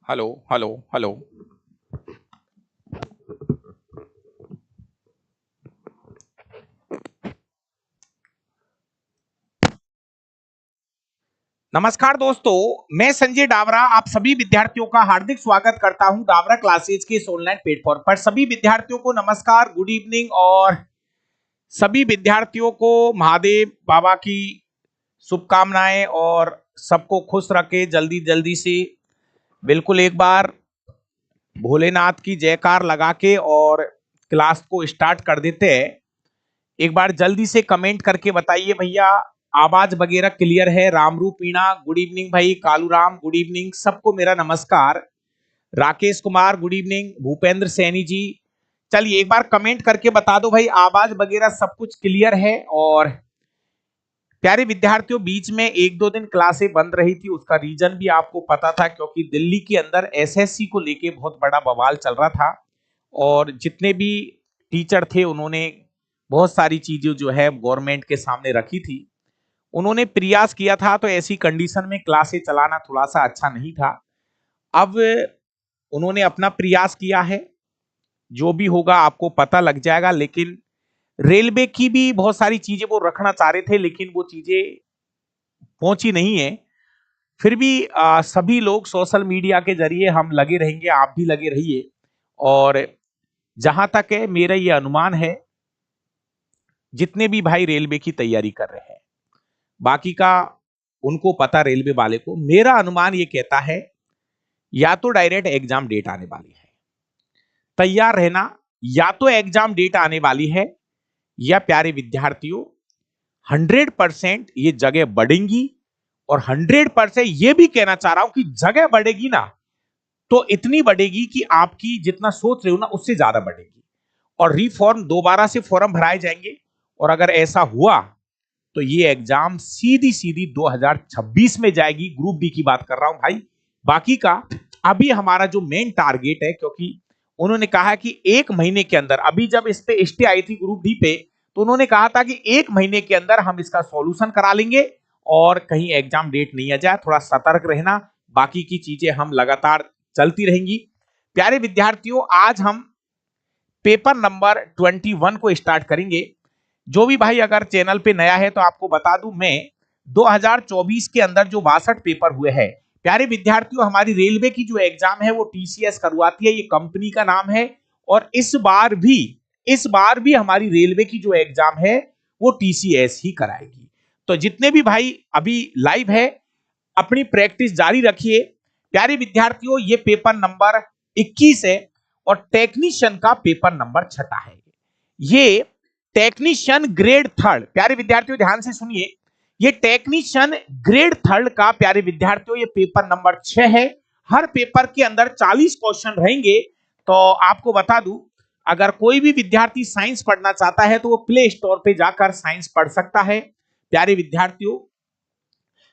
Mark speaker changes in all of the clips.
Speaker 1: Hello hello hello. नमस्कार दोस्तों, मैं संजय डावरा आप सभी विद्यार्थियों का हार्दिक स्वागत करता हूं डावरा क्लासेज के इस ऑनलाइन प्लेटफॉर्म पर। सभी विद्यार्थियों को नमस्कार, गुड इवनिंग और सभी विद्यार्थियों को महादेव बाबा की शुभकामनाएं और सबको खुश रखे जल्दी जल्दी से। बिल्कुल एक बार भोलेनाथ की जयकार लगा के और क्लास को स्टार्ट कर देते हैं। एक बार जल्दी से कमेंट करके बताइए भैया, आवाज वगैरह क्लियर है? रामरू पीणा गुड इवनिंग भाई, कालूराम गुड इवनिंग, सबको मेरा नमस्कार। Rakesh Kumar good evening, Bhupendra Saini ji. चलिए एक बार कमेंट करके बता दो भाई, आवाज वगैरह सब कुछ क्लियर है? और प्यारे विद्यार्थियों, बीच में एक दो दिन क्लासें बंद रही थी, उसका रीजन भी आपको पता था, क्योंकि दिल्ली के अंदर एसएससी को लेके बहुत बड़ा बवाल चल रहा था और जितने भी टीचर थे उन्होंने बहुत सारी चीजें जो है गवर्नमेंट के सामने रखी थी। उन्होंने प्रयास किया था, तो ऐसी कंडीशन में क्लासें चलाना थोड़ा सा अच्छा नहीं था। अब उन्होंने अपना प्रयास किया है, जो भी होगा आपको पता लग जाएगा। लेकिन रेलवे की भी बहुत सारी चीजें वो रखना चाह रहे थे, लेकिन वो चीजें पहुंची नहीं है। फिर भी सभी लोग सोशल मीडिया के जरिए हम लगे रहेंगे, आप भी लगे रहिए। और जहां तक है मेरा ये अनुमान है, जितने भी भाई रेलवे की तैयारी कर रहे हैं, बाकी का उनको पता, रेलवे वाले को, मेरा अनुमान ये कहता है या तो डायरेक्ट एग्जाम डेट आने वाली है, तैयार रहना। या तो एग्जाम डेट आने वाली है, या प्यारे विद्यार्थियों 100% ये जगह बढ़ेंगी। और 100% ये भी कहना चाह रहा हूं कि जगह बढ़ेगी ना, तो इतनी बढ़ेगी कि आपकी जितना सोच रहे हो ना उससे ज्यादा बढ़ेगी। और रीफॉर्म दोबारा से फॉर्म भराए जाएंगे। और अगर ऐसा हुआ तो ये एग्जाम सीधी सीधी 2026 में जाएगी। ग्रुप डी की बात कर रहा हूं भाई। बाकी का अभी हमारा जो मेन टारगेट है, क्योंकि उन्होंने कहा कि एक महीने के अंदर, अभी जब इस पे स्टे आई थी ग्रुप डी पे, तो उन्होंने कहा था कि एक महीने के अंदर हम इसका सॉल्यूशन करा लेंगे और कहीं एग्जाम डेट नहीं आ जाए, थोड़ा सतर्क रहना। बाकी की चीजें हम लगातार चलती रहेंगी। प्यारे विद्यार्थियों, आज हम पेपर नंबर 21 को स्टार्ट करेंगे। जो भी भाई अगर चैनल पे नया है तो आपको बता दूं, मैं 2024 के अंदर जो 62 पेपर हुए हैं, प्यारे विद्यार्थियों, हमारी रेलवे की जो एग्जाम है वो टीसीएस करवाती है, ये कंपनी का नाम है। और इस बार भी हमारी रेलवे की जो एग्जाम है वो टीसीएस ही कराएगी। तो जितने भी भाई अभी लाइव है, अपनी प्रैक्टिस जारी रखिए। प्यारे विद्यार्थियों, ये पेपर नंबर 21 है और टेक्नीशियन का पेपर नंबर 6 है। ये टेक्नीशियन ग्रेड थर्ड, प्यारे विद्यार्थियों ध्यान से सुनिए, ये टेक्नीशियन ग्रेड थर्ड का प्यारे विद्यार्थियों ये पेपर नंबर 6 है। हर पेपर के अंदर 40 क्वेश्चन रहेंगे। तो आपको बता दूं, अगर कोई भी विद्यार्थी साइंस पढ़ना चाहता है तो वो प्ले स्टोर पे जाकर साइंस पढ़ सकता है। प्यारे विद्यार्थियों,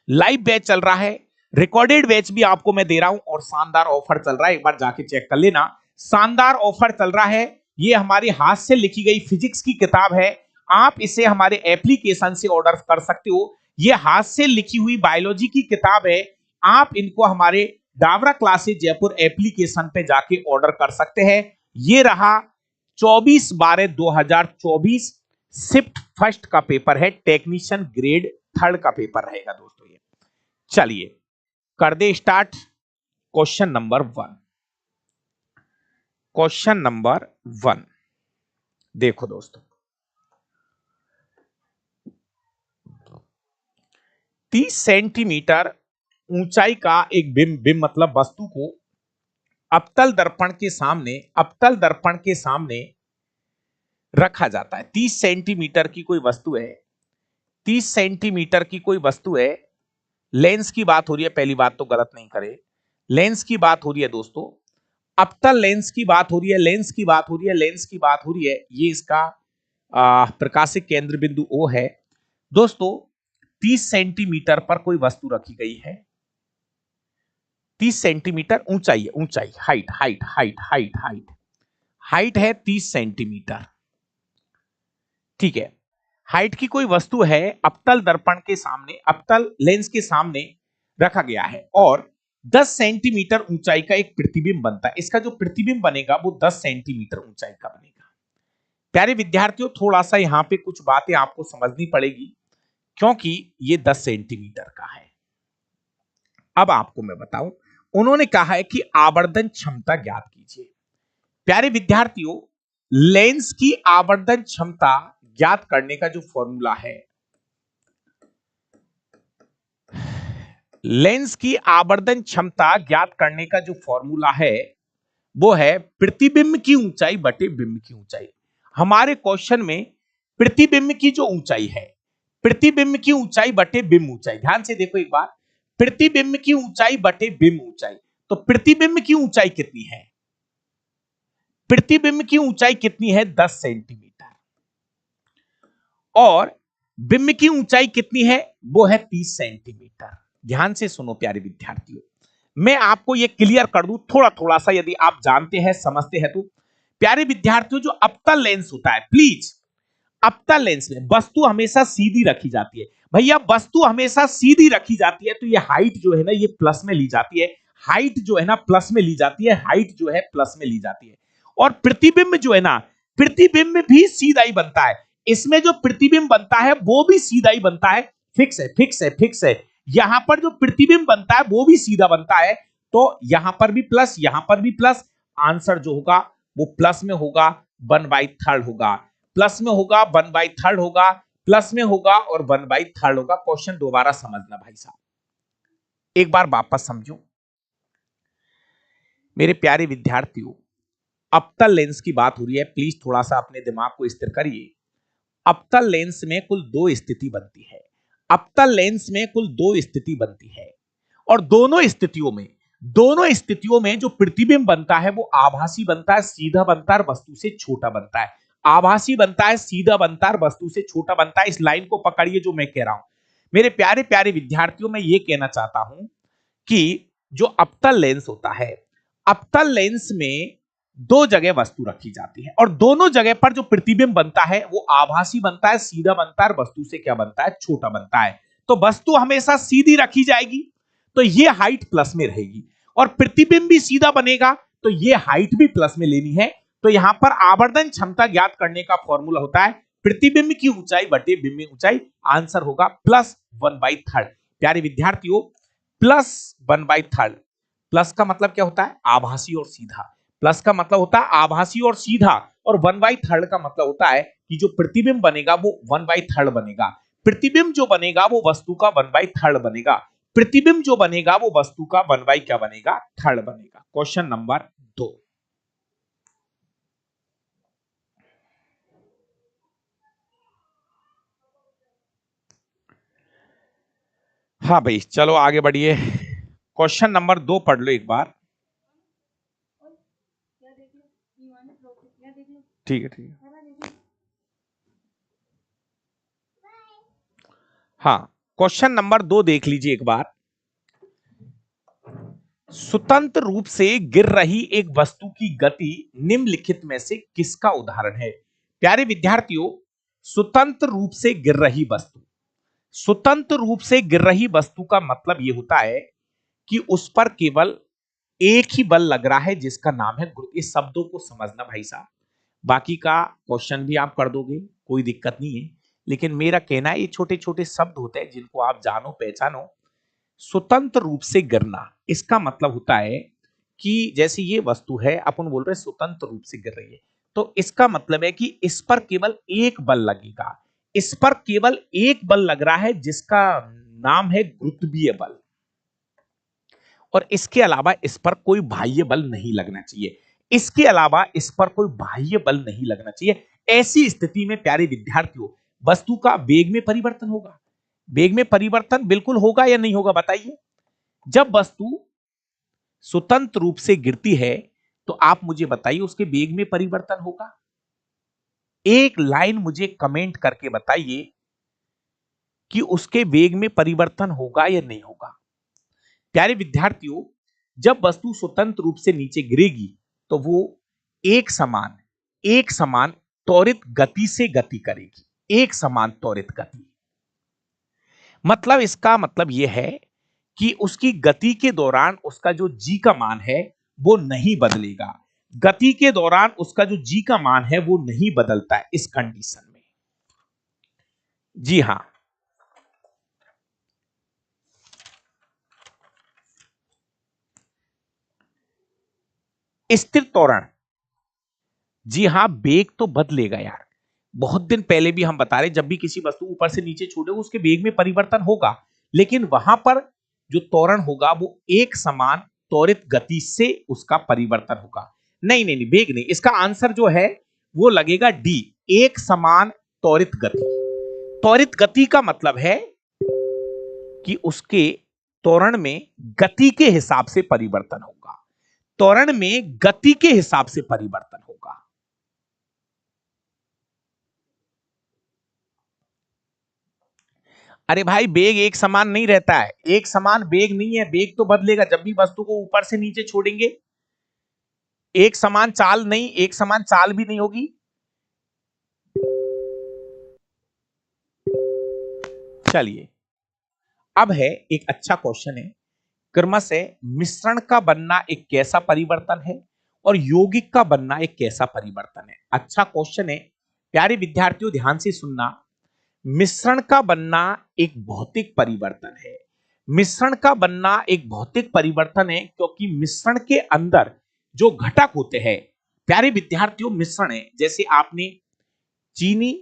Speaker 1: लाइव बैच चल रहा है, रिकॉर्डेड बैच भी आपको मैं दे रहा हूं और शानदार ऑफर चल रहा है, एक बार जाके चेक कर लेना। शानदार ऑफर चल रहा है। ये हमारी हाथ से लिखी गई फिजिक्स की किताब है, आप इसे हमारे एप्लीकेशन से ऑर्डर कर सकते हो। ये हाथ से लिखी हुई बायोलॉजी की किताब है, आप इनको हमारे डावरा क्लासेस जयपुर एप्लीकेशन पे जाके ऑर्डर कर सकते हैं। ये रहा 24/12/2024 शिफ्ट फर्स्ट का पेपर है, टेक्नीशियन ग्रेड थर्ड का पेपर रहेगा दोस्तों ये। चलिए कर they start. Question number 1, question number 1 देखो दोस्तों, 30 सेंटीमीटर ऊंचाई का एक बिंब मतलब वस्तु को अवतल दर्पण के सामने रखा जाता है। 30 सेंटीमीटर की कोई वस्तु है, 30 सेंटीमीटर की कोई वस्तु है। लेंस की बात हो रही है, पहली बात तो गलत नहीं करे, लेंस की बात हो रही है दोस्तों, अवतल लेंस की बात हो रही है, लेंस की बात हो रही है, लेंस की बात हो रही है। ये इसका प्रकाशिक केंद्र बिंदु O है दोस्तों। 30 सेंटीमीटर पर कोई वस्तु रखी गई है, 30 सेंटीमीटर ऊंचाई है, ऊंचाई, height height height height height height है 30 सेंटीमीटर, ठीक है। हाइट की कोई वस्तु है, अवतल दर्पण के सामने, अवतल लेंस के सामने रखा गया है। और 10 सेंटीमीटर ऊंचाई का एक प्रतिबिंब बनता है। इसका जो प्रतिबिंब बनेगा वो 10 सेंटीमीटर ऊंचाई का बनेगा। प्यारे विद्यार्थियों, थोड़ा सा यहां पे कुछ बातें आपको समझनी पड़ेगी क्योंकि ये 10 सेंटीमीटर का है। अब आपको मैं बताऊं, उन्होंने कहा है कि आवर्धन क्षमता ज्ञात कीजिए। प्यारे विद्यार्थियों, लेंस की आवर्धन क्षमता ज्ञात करने का जो फॉर्मूला है, लेंस की आवर्धन क्षमता ज्ञात करने का जो फॉर्मूला है वो है प्रतिबिंब की ऊंचाई बटे बिंब की ऊंचाई। हमारे क्वेश्चन में प्रतिबिंब की जो ऊंचाई है, प्रतिबिंब की ऊंचाई बटे बिंब ऊंचाई, ध्यान से देखो एक बार, प्रतिबिंब की ऊंचाई बटे बिंब ऊंचाई। तो प्रतिबिंब की ऊंचाई कितनी है? प्रतिबिंब की ऊंचाई कितनी है? 10 सेंटीमीटर। और बिंब की ऊंचाई कितनी है? वो है 30 सेंटीमीटर। ध्यान से सुनो प्यारे विद्यार्थियों, मैं आपको यह क्लियर कर दूं थोड़ा थोड़ा सा, यदि आप जानते हैं समझते हैं तो। प्यारे विद्यार्थियों, जो अवतल लेंस होता है, प्लीज, अवतल लेंस में वस्तु हमेशा सीधी रखी जाती है। भैया वस्तु हमेशा सीधी रखी जाती है तो ये हाइट जो है ना, ये प्लस में ली जाती है। हाइट जो है ना प्लस में ली जाती है, हाइट जो है प्लस में ली जाती है। और प्रतिबिंब जो है ना, प्रतिबिंब भी सीधा ही बनता है। इसमें जो प्रतिबिंब बनता है वो भी सीधा ही बनता है। फिक्स है, फिक्स है, फिक्स है। यहां पर जो प्रतिबिंब बनता है वो भी सीधा बनता है। तो यहां पर भी प्लस, यहां पर भी प्लस। आंसर जो होगा वो प्लस में होगा, 1/3 होगा। प्लस में होगा, 1/3 होगा, प्लस में होगा और 1/3 होगा। क्वेश्चन दोबारा समझना भाई साहब, एक बार वापस समझो मेरे प्यारे विद्यार्थियों। अवतल लेंस की बात हो रही है, प्लीज थोड़ा सा अपने दिमाग को स्थिर करिए। अवतल लेंस में कुल 2 स्थिति बनती है। अवतल लेंस में कुल 2 स्थिति बनती है और दोनों स्थितियों में जो प्रतिबिंब बनता है वो आभासी बनता है, सीधा बनता है, वस्तु से छोटा बनता है। आभासी बनता है, सीधा बनता है, वस्तु से छोटा बनता है। इस लाइन को पकड़िए जो मैं कह रहा हूं। मेरे प्यारे प्यारे विद्यार्थियों, मैं ये कहना चाहता हूं कि जो अवतल लेंस होता है, अवतल लेंस में 2 जगह वस्तु रखी जाती है और दोनों जगह पर जो प्रतिबिंब बनता है वो आभासी बनता है, सीधा बनता है, वस्तु से क्या बनता है? छोटा बनता है। तो वस्तु हमेशा सीधी रखी जाएगी तो ये हाइट प्लस में रहेगी, और प्रतिबिंब भी सीधा बनेगा तो ये हाइट भी प्लस में लेनी है। तो यहां पर आवर्धन क्षमता ज्ञात करने का फॉर्मूला होता है प्रतिबिंब की ऊंचाई बटे बिंब की ऊंचाई। आंसर होगा +1/3। प्यारे विद्यार्थियों, +1/3। प्लस का मतलब क्या होता है? आभासी और सीधा। प्लस का मतलब होता है आभासी और सीधा, और 1/3 का मतलब होता है कि जो प्रतिबिंब बनेगा वो 1/3 बनेगा। प्रतिबिंब जो बनेगा वो वस्तु का 1/3 बनेगा। प्रतिबिंब जो बनेगा वो वस्तु का 1 क्या बनेगा? 3 बनेगा। Question number 2। हाँ भाई, चलो आगे बढ़िए। क्वेश्चन नंबर 2 पढ़ लो एक बार। ठीक है, ठीक है। हाँ, क्वेश्चन नंबर 2 देख लीजिए एक बार। स्वतंत्र रूप से गिर रही एक वस्तु की गति निम्नलिखित में से किसका उदाहरण है? प्यारे विद्यार्थियों, स्वतंत्र रूप से गिर रही वस्तु, स्वतंत्र रूप से गिर रही वस्तु का मतलब यह होता है कि उस पर केवल एक ही बल लग रहा है जिसका नाम है गुरुत्व। इस शब्दों को समझना भाई साहब, बाकी का क्वेश्चन भी आप कर दोगे, कोई दिक्कत नहीं है। लेकिन मेरा कहना है ये छोटे छोटे शब्द होते हैं जिनको आप जानो पहचानो। स्वतंत्र रूप से गिरना, इसका मतलब होता है कि जैसे ये वस्तु है, अपन बोल रहे हैं स्वतंत्र रूप से गिर रही है, तो इसका मतलब है कि इस पर केवल एक बल लगेगा। इस पर केवल एक बल लग रहा है जिसका नाम है गुरुत्वीय बल, और इसके अलावा इस पर कोई बाह्य बल नहीं लगना चाहिए। इसके अलावा इस पर कोई बाह्य बल नहीं लगना चाहिए। ऐसी स्थिति में प्यारे विद्यार्थियों, वस्तु का वेग में परिवर्तन होगा। वेग में परिवर्तन बिल्कुल होगा या नहीं होगा बताइए? जब वस्तु स्वतंत्र रूप से गिरती है तो आप मुझे बताइए उसके वेग में परिवर्तन होगा? एक लाइन मुझे कमेंट करके बताइए कि उसके वेग में परिवर्तन होगा या नहीं होगा। प्यारे विद्यार्थियों, जब वस्तु स्वतंत्र रूप से नीचे गिरेगी तो वो एक समान त्वरित गति से गति करेगी। एक समान त्वरित गति, मतलब इसका मतलब यह है कि उसकी गति के दौरान उसका जो जी का मान है वो नहीं बदलेगा। गति के दौरान उसका जो जी का मान है वो नहीं बदलता है इस कंडीशन में। जी हां, स्थिर त्वरण। जी हां, वेग तो बदलेगा यार। बहुत दिन पहले भी हम बता रहे, जब भी किसी वस्तु ऊपर से नीचे छूटेगा उसके वेग में परिवर्तन होगा, लेकिन वहां पर जो त्वरण होगा वो एक समान त्वरित गति से उसका परिवर्तन होगा। नहीं नहीं नहीं, वेग नहीं, इसका आंसर जो है वो लगेगा डी, एक समान त्वरित गति। त्वरित गति का मतलब है कि उसके त्वरण में गति के हिसाब से परिवर्तन होगा। त्वरण में गति के हिसाब से परिवर्तन होगा। अरे भाई, वेग एक समान नहीं रहता है, एक समान वेग नहीं है, वेग तो बदलेगा जब भी वस्तु को ऊपर से नीचे छोड़ेंगे। एक समान चाल नहीं, एक समान चाल भी नहीं होगी। चलिए, अब है एक अच्छा क्वेश्चन है, क्रमशः मिश्रण का बनना एक कैसा परिवर्तन है और यौगिक का बनना एक कैसा परिवर्तन है। अच्छा क्वेश्चन है, प्यारे विद्यार्थियों ध्यान से सुनना। मिश्रण का बनना एक भौतिक परिवर्तन है। मिश्रण का बनना एक भौतिक परिवर्तन है क्योंकि मिश्रण के अंदर जो घटक होते हैं, प्यारे विद्यार्थियों, मिश्रण है जैसे आपने चीनी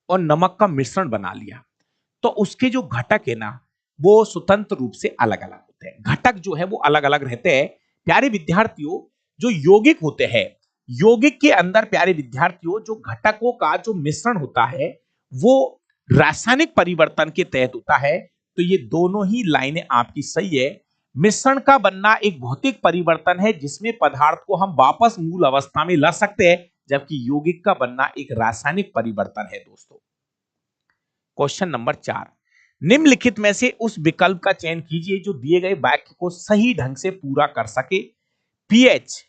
Speaker 1: और नमक का मिश्रण बना लिया, तो उसके जो घटक है ना वो स्वतंत्र रूप से अलग अलग होते हैं। घटक जो है वो अलग अलग रहते हैं। प्यारे विद्यार्थियों, जो यौगिक होते हैं, यौगिक के अंदर प्यारे विद्यार्थियों जो घटकों का जो मिश्रण होता है वो रासायनिक परिवर्तन के तहत होता है। तो ये दोनों ही लाइनें आपकी सही है। मिश्रण का बनना एक भौतिक परिवर्तन है जिसमें पदार्थ को हम वापस मूल अवस्था में ला सकते हैं, जबकि यौगिक का बनना एक रासायनिक परिवर्तन है। दोस्तों, क्वेश्चन नंबर 4, निम्नलिखित में से उस विकल्प का चयन कीजिए जो दिए गए वाक्य को सही ढंग से पूरा कर सके। पीएच,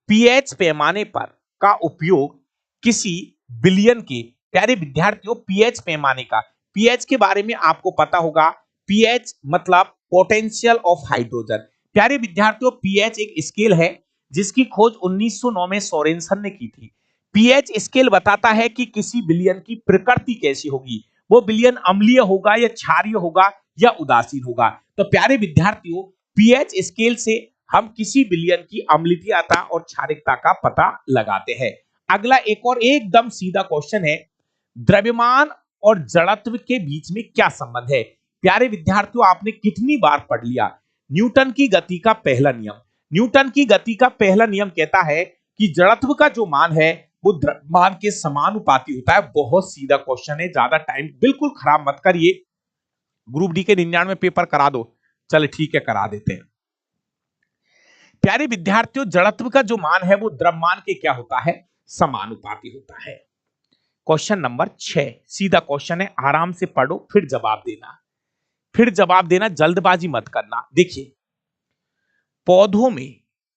Speaker 1: पीएच पैमाने पर का उपयोग किसी बिलियन के, प्यारे विद्यार्थियों पीएच पैमाने का, पीएच के बारे में आपको पता होगा। पीएच मतलब पोटेंशियल ऑफ हाइड्रोजन। प्यारे विद्यार्थियों, पीएच एक स्केल है जिसकी खोज 1909 में सोरेनसन ने की थी। पीएच स्केल बताता है कि किसी विलयन की प्रकृति कैसी होगी, वो विलयन अम्लीय होगा या क्षारीय होगा या उदासीन होगा। तो प्यारे विद्यार्थियों, पीएच स्केल से हम किसी विलयन की अम्लीयता और क्षारिकता का पता लगाते हैं। अगला एक और एकदम सीधा क्वेश्चन है, द्रव्यमान और जड़त्व के बीच में क्या संबंध है। प्यारे विद्यार्थियों, आपने कितनी बार पढ़ लिया न्यूटन की गति का पहला नियम। न्यूटन की गति का पहला नियम कहता है कि जड़त्व का जो मान है वो द्रव्यमान के समानुपाती होता है। बहुत सीधा क्वेश्चन है, ज्यादा टाइम बिल्कुल खराब मत करिए। ग्रुप डी के 99 पेपर करा दो। चल ठीक है, करा देते हैं। प्यारे विद्यार्थियों, जड़त्व का जो मान है वो द्रव्यमान के क्या होता है, समानुपाती होता है। क्वेश्चन नंबर 6 सीधा क्वेश्चन है, आराम से पढ़ो फिर जवाब देना, फिर जवाब देना, जल्दबाजी मत करना। देखिए, पौधों में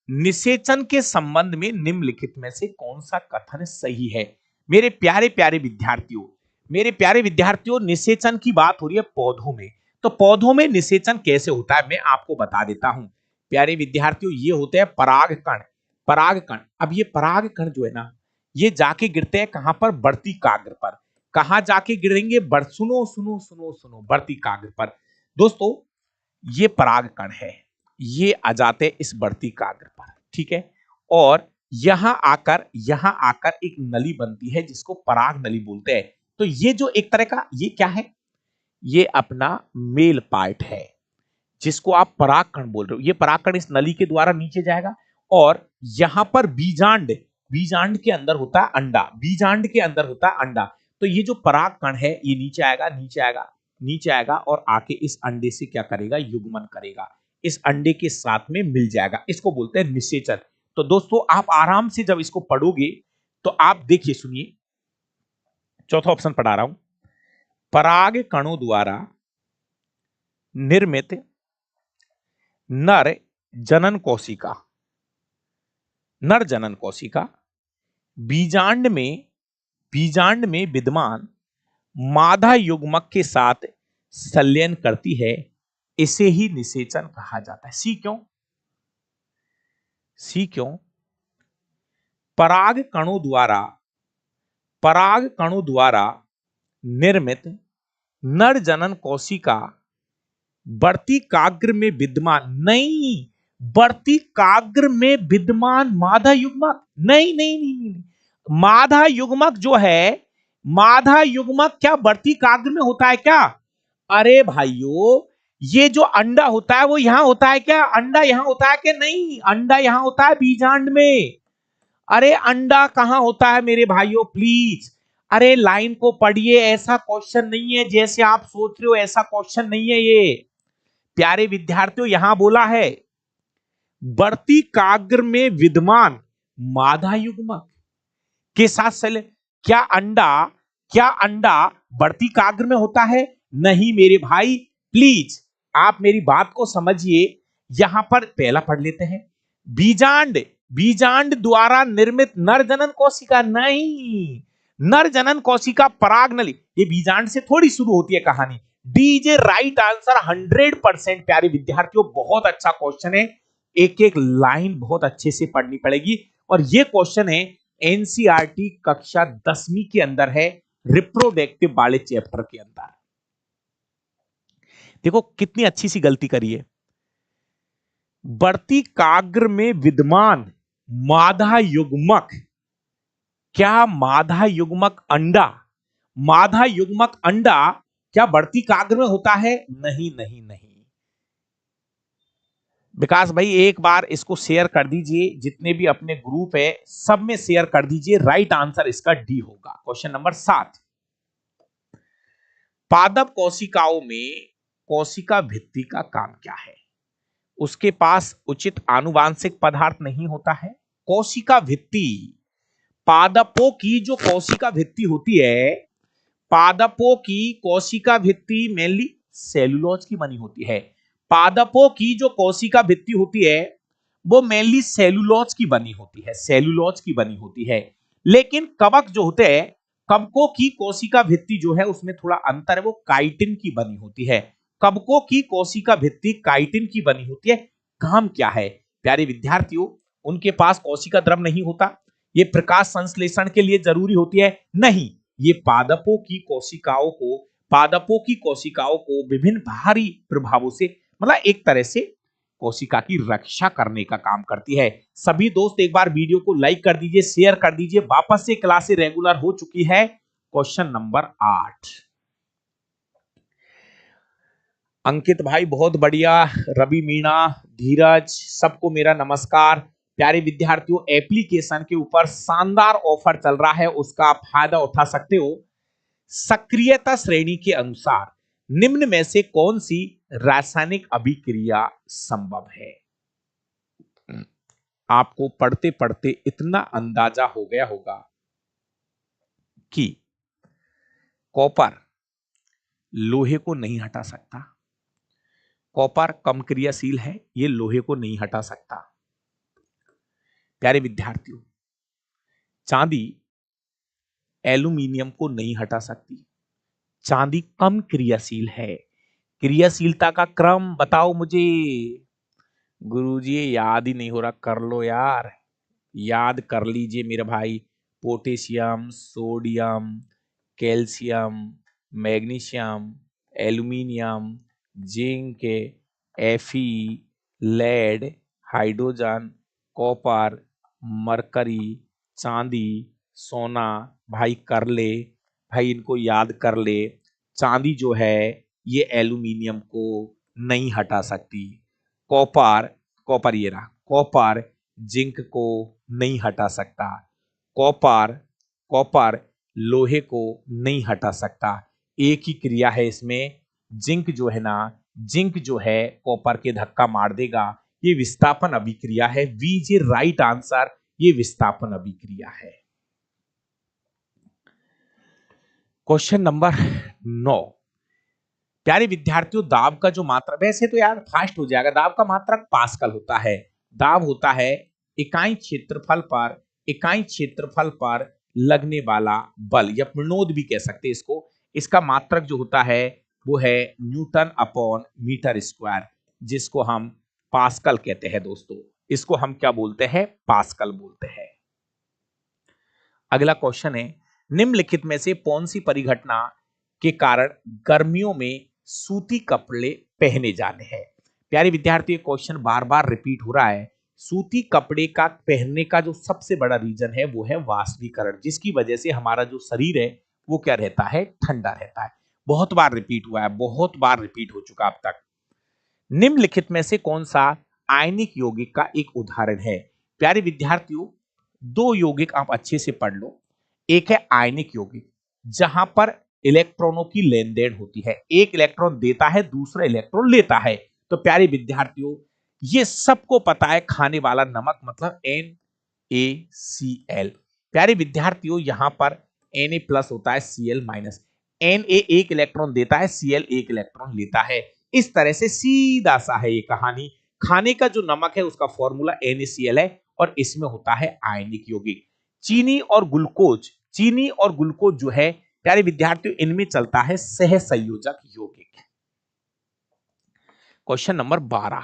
Speaker 1: निषेचन के संबंध में निम्नलिखित में से कौन सा कथन सही है। मेरे प्यारे प्यारे विद्यार्थियों, मेरे प्यारे विद्यार्थियों, निषेचन की बात हो रही है पौधों में, तो पौधों में निषेचन कैसे होता है मैं आपको बता देता हूं। प्यारे विद्यार्थियों, ये होते हैं परागकण। परागकण, अब ये परागकण जो है ना, ये जाके गिरते हैं कहां पर, बढ़ती काग्र पर। कहां जाके गिरेंगे, सुनो सुनो सुनो सुनो, बढ़ती काग्र पर। दोस्तों, ये परागकण है, ये आ जाते इस बढ़ती काग्र पर, ठीक है, और यहां आकर एक नली बनती है जिसको पराग नली बोलते हैं। तो ये जो एक तरह का, ये क्या है, ये अपना मेल पार्ट है जिसको आप परागकण बोल रहे हो। ये परागकण इस नली के द्वारा नीचे जाएगा और यहां पर बीजांड, बीजांड के अंदर होता है अंडा, बीजांड के अंदर होता है अंडा। तो ये जो परागकण है ये नीचे आएगा, नीचे आएगा, नीचे आएगा और आके इस अंडे से क्या करेगा, युग्मन करेगा, इस अंडे के साथ में मिल जाएगा। इसको बोलते हैं निषेचन। तो दोस्तों, आप आराम से जब इसको पढ़ोगे तो आप देखिए, सुनिए, चौथा ऑप्शन पढ़ा रहा हूं, पराग कणों द्वारा निर्मित नर जनन कोशिका, नर जनन कोशिका बीजांड में विद्यमान मादा युग्मक के साथ संलयन करती है इसे ही निषेचन कहा जाता है। सी क्यों? सी क्यों? पराग कणों द्वारा निर्मित नर जनन कोशिका वर्तिकाग्र में विद्यमान नहीं, वर्तिकाग्र में विद्यमान मादा युग्मक नहीं, नहीं नहीं नहीं, नहीं। मादा युग्मक जो है, मादा युग्मक क्या वर्तिकाग्र में होता है क्या? अरे भाइयों, ये जो अंडा होता है वो यहां होता है क्या? अंडा यहां होता है कि नहीं? अंडा यहां होता है बीजांड में। अरे अंडा कहां होता है मेरे भाइयों, प्लीज। अरे लाइन को पढ़िए, ऐसा क्वेश्चन नहीं है जैसे आप सोच रहे हो, ऐसा क्वेश्चन नहीं है ये। प्यारे विद्यार्थियों, यहां बोला है वर्तिकाग्र में विद्यमान मादा युग्मक के साथ क्या अंडा वर्तिकाग्र में होता है? नहीं मेरे भाई, प्लीज आप मेरी बात को समझिए। यहां पर पहला पढ़ लेते हैं, बीजांड द्वारा निर्मित नर जनन कोशिका नहीं, नर जनन कोशिका परागनली, ये बीजांड से थोड़ी शुरू होती है कहानी। D is a right answer 100%। प्यारे विद्यार्थियों, बहुत अच्छा क्वेश्चन है, एक एक लाइन बहुत अच्छे से पढ़नी पड़ेगी। और ये क्वेश्चन है एनसीईआरटी कक्षा 10वीं के अंदर है, रिप्रोडक्टिव वाले चैप्टर के अंदर। देखो कितनी अच्छी सी गलती करी है। वर्तिकाग्र में विद्यमान मादा युग्मक, क्या मादा युग्मक अंडा क्या वर्तिकाग्र में होता है? नहीं नहीं नहीं। विकास भाई एक बार इसको शेयर कर दीजिए, जितने भी अपने ग्रुप है सब में शेयर कर दीजिए। राइट आंसर इसका डी होगा। क्वेश्चन नंबर 7, पादप कोशिकाओं में कोशिका भित्ति का काम क्या है? उसके पास उचित आनुवांशिक पदार्थ नहीं होता है। कोशिका भित्ति, पादपों की जो कोशिका भित्ति होती है, पादपों की कोशिका भित्ति मेनली सेलुलोज की बनी होती है। पादपों की जो कोशिका भित्ति होती है वो मेनली सेलुलोज की बनी होती है, सेलुलोज की बनी होती है। लेकिन कवक जो होते हैं, कवकों की कोशिका भित्ति जो है उसमें थोड़ा अंतर है, वो काइटिन की बनी होती है। कवकों की कोशिका भित्ति काइटिन की बनी होती है। काम क्या है प्यारे विद्यार्थियों? उनके पास कोशिका द्रव नहीं होता, ये प्रकाश संश्लेषण के लिए जरूरी होती है नहीं, ये पादपों की कोशिकाओं को विभिन्न बाहरी प्रभावों से, मतलब एक तरह से कोशिका की रक्षा करने का काम करती है। सभी दोस्त एक बार वीडियो को लाइक कर दीजिए, शेयर कर दीजिए। वापस से क्लासें रेगुलर हो चुकी है। क्वेश्चन नंबर 8, अंकित भाई बहुत बढ़िया, रवि, मीणा, धीरज, सबको मेरा नमस्कार। प्यारे विद्यार्थियों, एप्लीकेशन के ऊपर शानदार ऑफर चल रहा है, उसका आप फायदा उठा सकते हो। सक्रियता श्रेणी के अनुसार निम्न में से कौन सी रासायनिक अभिक्रिया संभव है? आपको पढ़ते पढ़ते इतना अंदाजा हो गया होगा कि कॉपर लोहे को नहीं हटा सकता, कॉपर कम क्रियाशील है, ये लोहे को नहीं हटा सकता। प्यारे विद्यार्थियों, चांदी एल्यूमिनियम को नहीं हटा सकती, चांदी कम क्रियाशील है। क्रियाशीलता का क्रम बताओ मुझे। गुरुजी याद ही नहीं हो रहा, कर लो यार, याद कर लीजिए मेरे भाई। Potassium, sodium, calcium, magnesium, aluminium, zinc, एफी, लेड, हाइड्रोजन, कॉपर, मरकरी, चांदी, सोना। भाई कर ले, भाई इनको याद कर ले। चांदी जो है ये एल्यूमिनियम को नहीं हटा सकती। कॉपर, कॉपर ये रहा, कॉपर जिंक को नहीं हटा सकता। कॉपर लोहे को नहीं हटा सकता। एक ही क्रिया है इसमें, जिंक जो है ना, जिंक जो है कॉपर के धक्का मार देगा। ये विस्थापन अभिक्रिया है। वी इज राइट आंसर, ये विस्थापन अभिक्रिया है। क्वेश्चन नंबर 9, प्यारे विद्यार्थियों, दाब का जो मात्रक, वैसे तो यार फास्ट हो जाएगा, दाब का मात्रक पास्कल होता है। दाब होता है इकाई क्षेत्रफल पर लगने वाला बल, या प्रणोद भी कह सकते हैं इसको। इसका मात्रक जो होता है वो है न्यूटन अपॉन मीटर स्क्वायर, जिसको हम पास्कल कहते हैं दोस्तों। इसको हम क्या बोलते हैं? पास्कल बोलते हैं। अगला क्वेश्चन है, निम्नलिखित में से कौन सी परिघटना के कारण गर्मियों में सूती कपड़े पहने जाने हैं? प्यारे विद्यार्थी, क्वेश्चन बार बार रिपीट हो रहा है। सूती कपड़े का पहनने का जो सबसे बड़ा रीजन है वो है वाष्पीकरण, जिसकी वजह से हमारा जो शरीर है वो क्या रहता है? ठंडा रहता है। बहुत बार रिपीट हुआ है, बहुत बार रिपीट हो चुका अब तक। निम्नलिखित में से कौन सा आयनिक यौगिक का एक उदाहरण है? प्यारे विद्यार्थियों, दो यौगिक आप अच्छे से पढ़ लो। एक है आयनिक यौगिक, जहां पर इलेक्ट्रॉनों की लेन देन होती है, एक इलेक्ट्रॉन देता है, दूसरा इलेक्ट्रॉन लेता है। तो प्यारे विद्यार्थियों, ये सबको पता है, खाने वाला नमक मतलब NaCl। प्यारे विद्यार्थियों, यहां पर Na प्लस होता है, Cl माइनस। Na एक इलेक्ट्रॉन देता है, Cl एक इलेक्ट्रॉन लेता है। इस तरह से सीधा सा है ये कहानी। खाने का जो नमक है उसका फॉर्मूला NaCl है और इसमें होता है आयनिक यौगिक। चीनी और ग्लूकोज जो है प्यारे विद्यार्थियों, इनमें चलता है सहसंयोजक यौगिक। क्वेश्चन नंबर 12,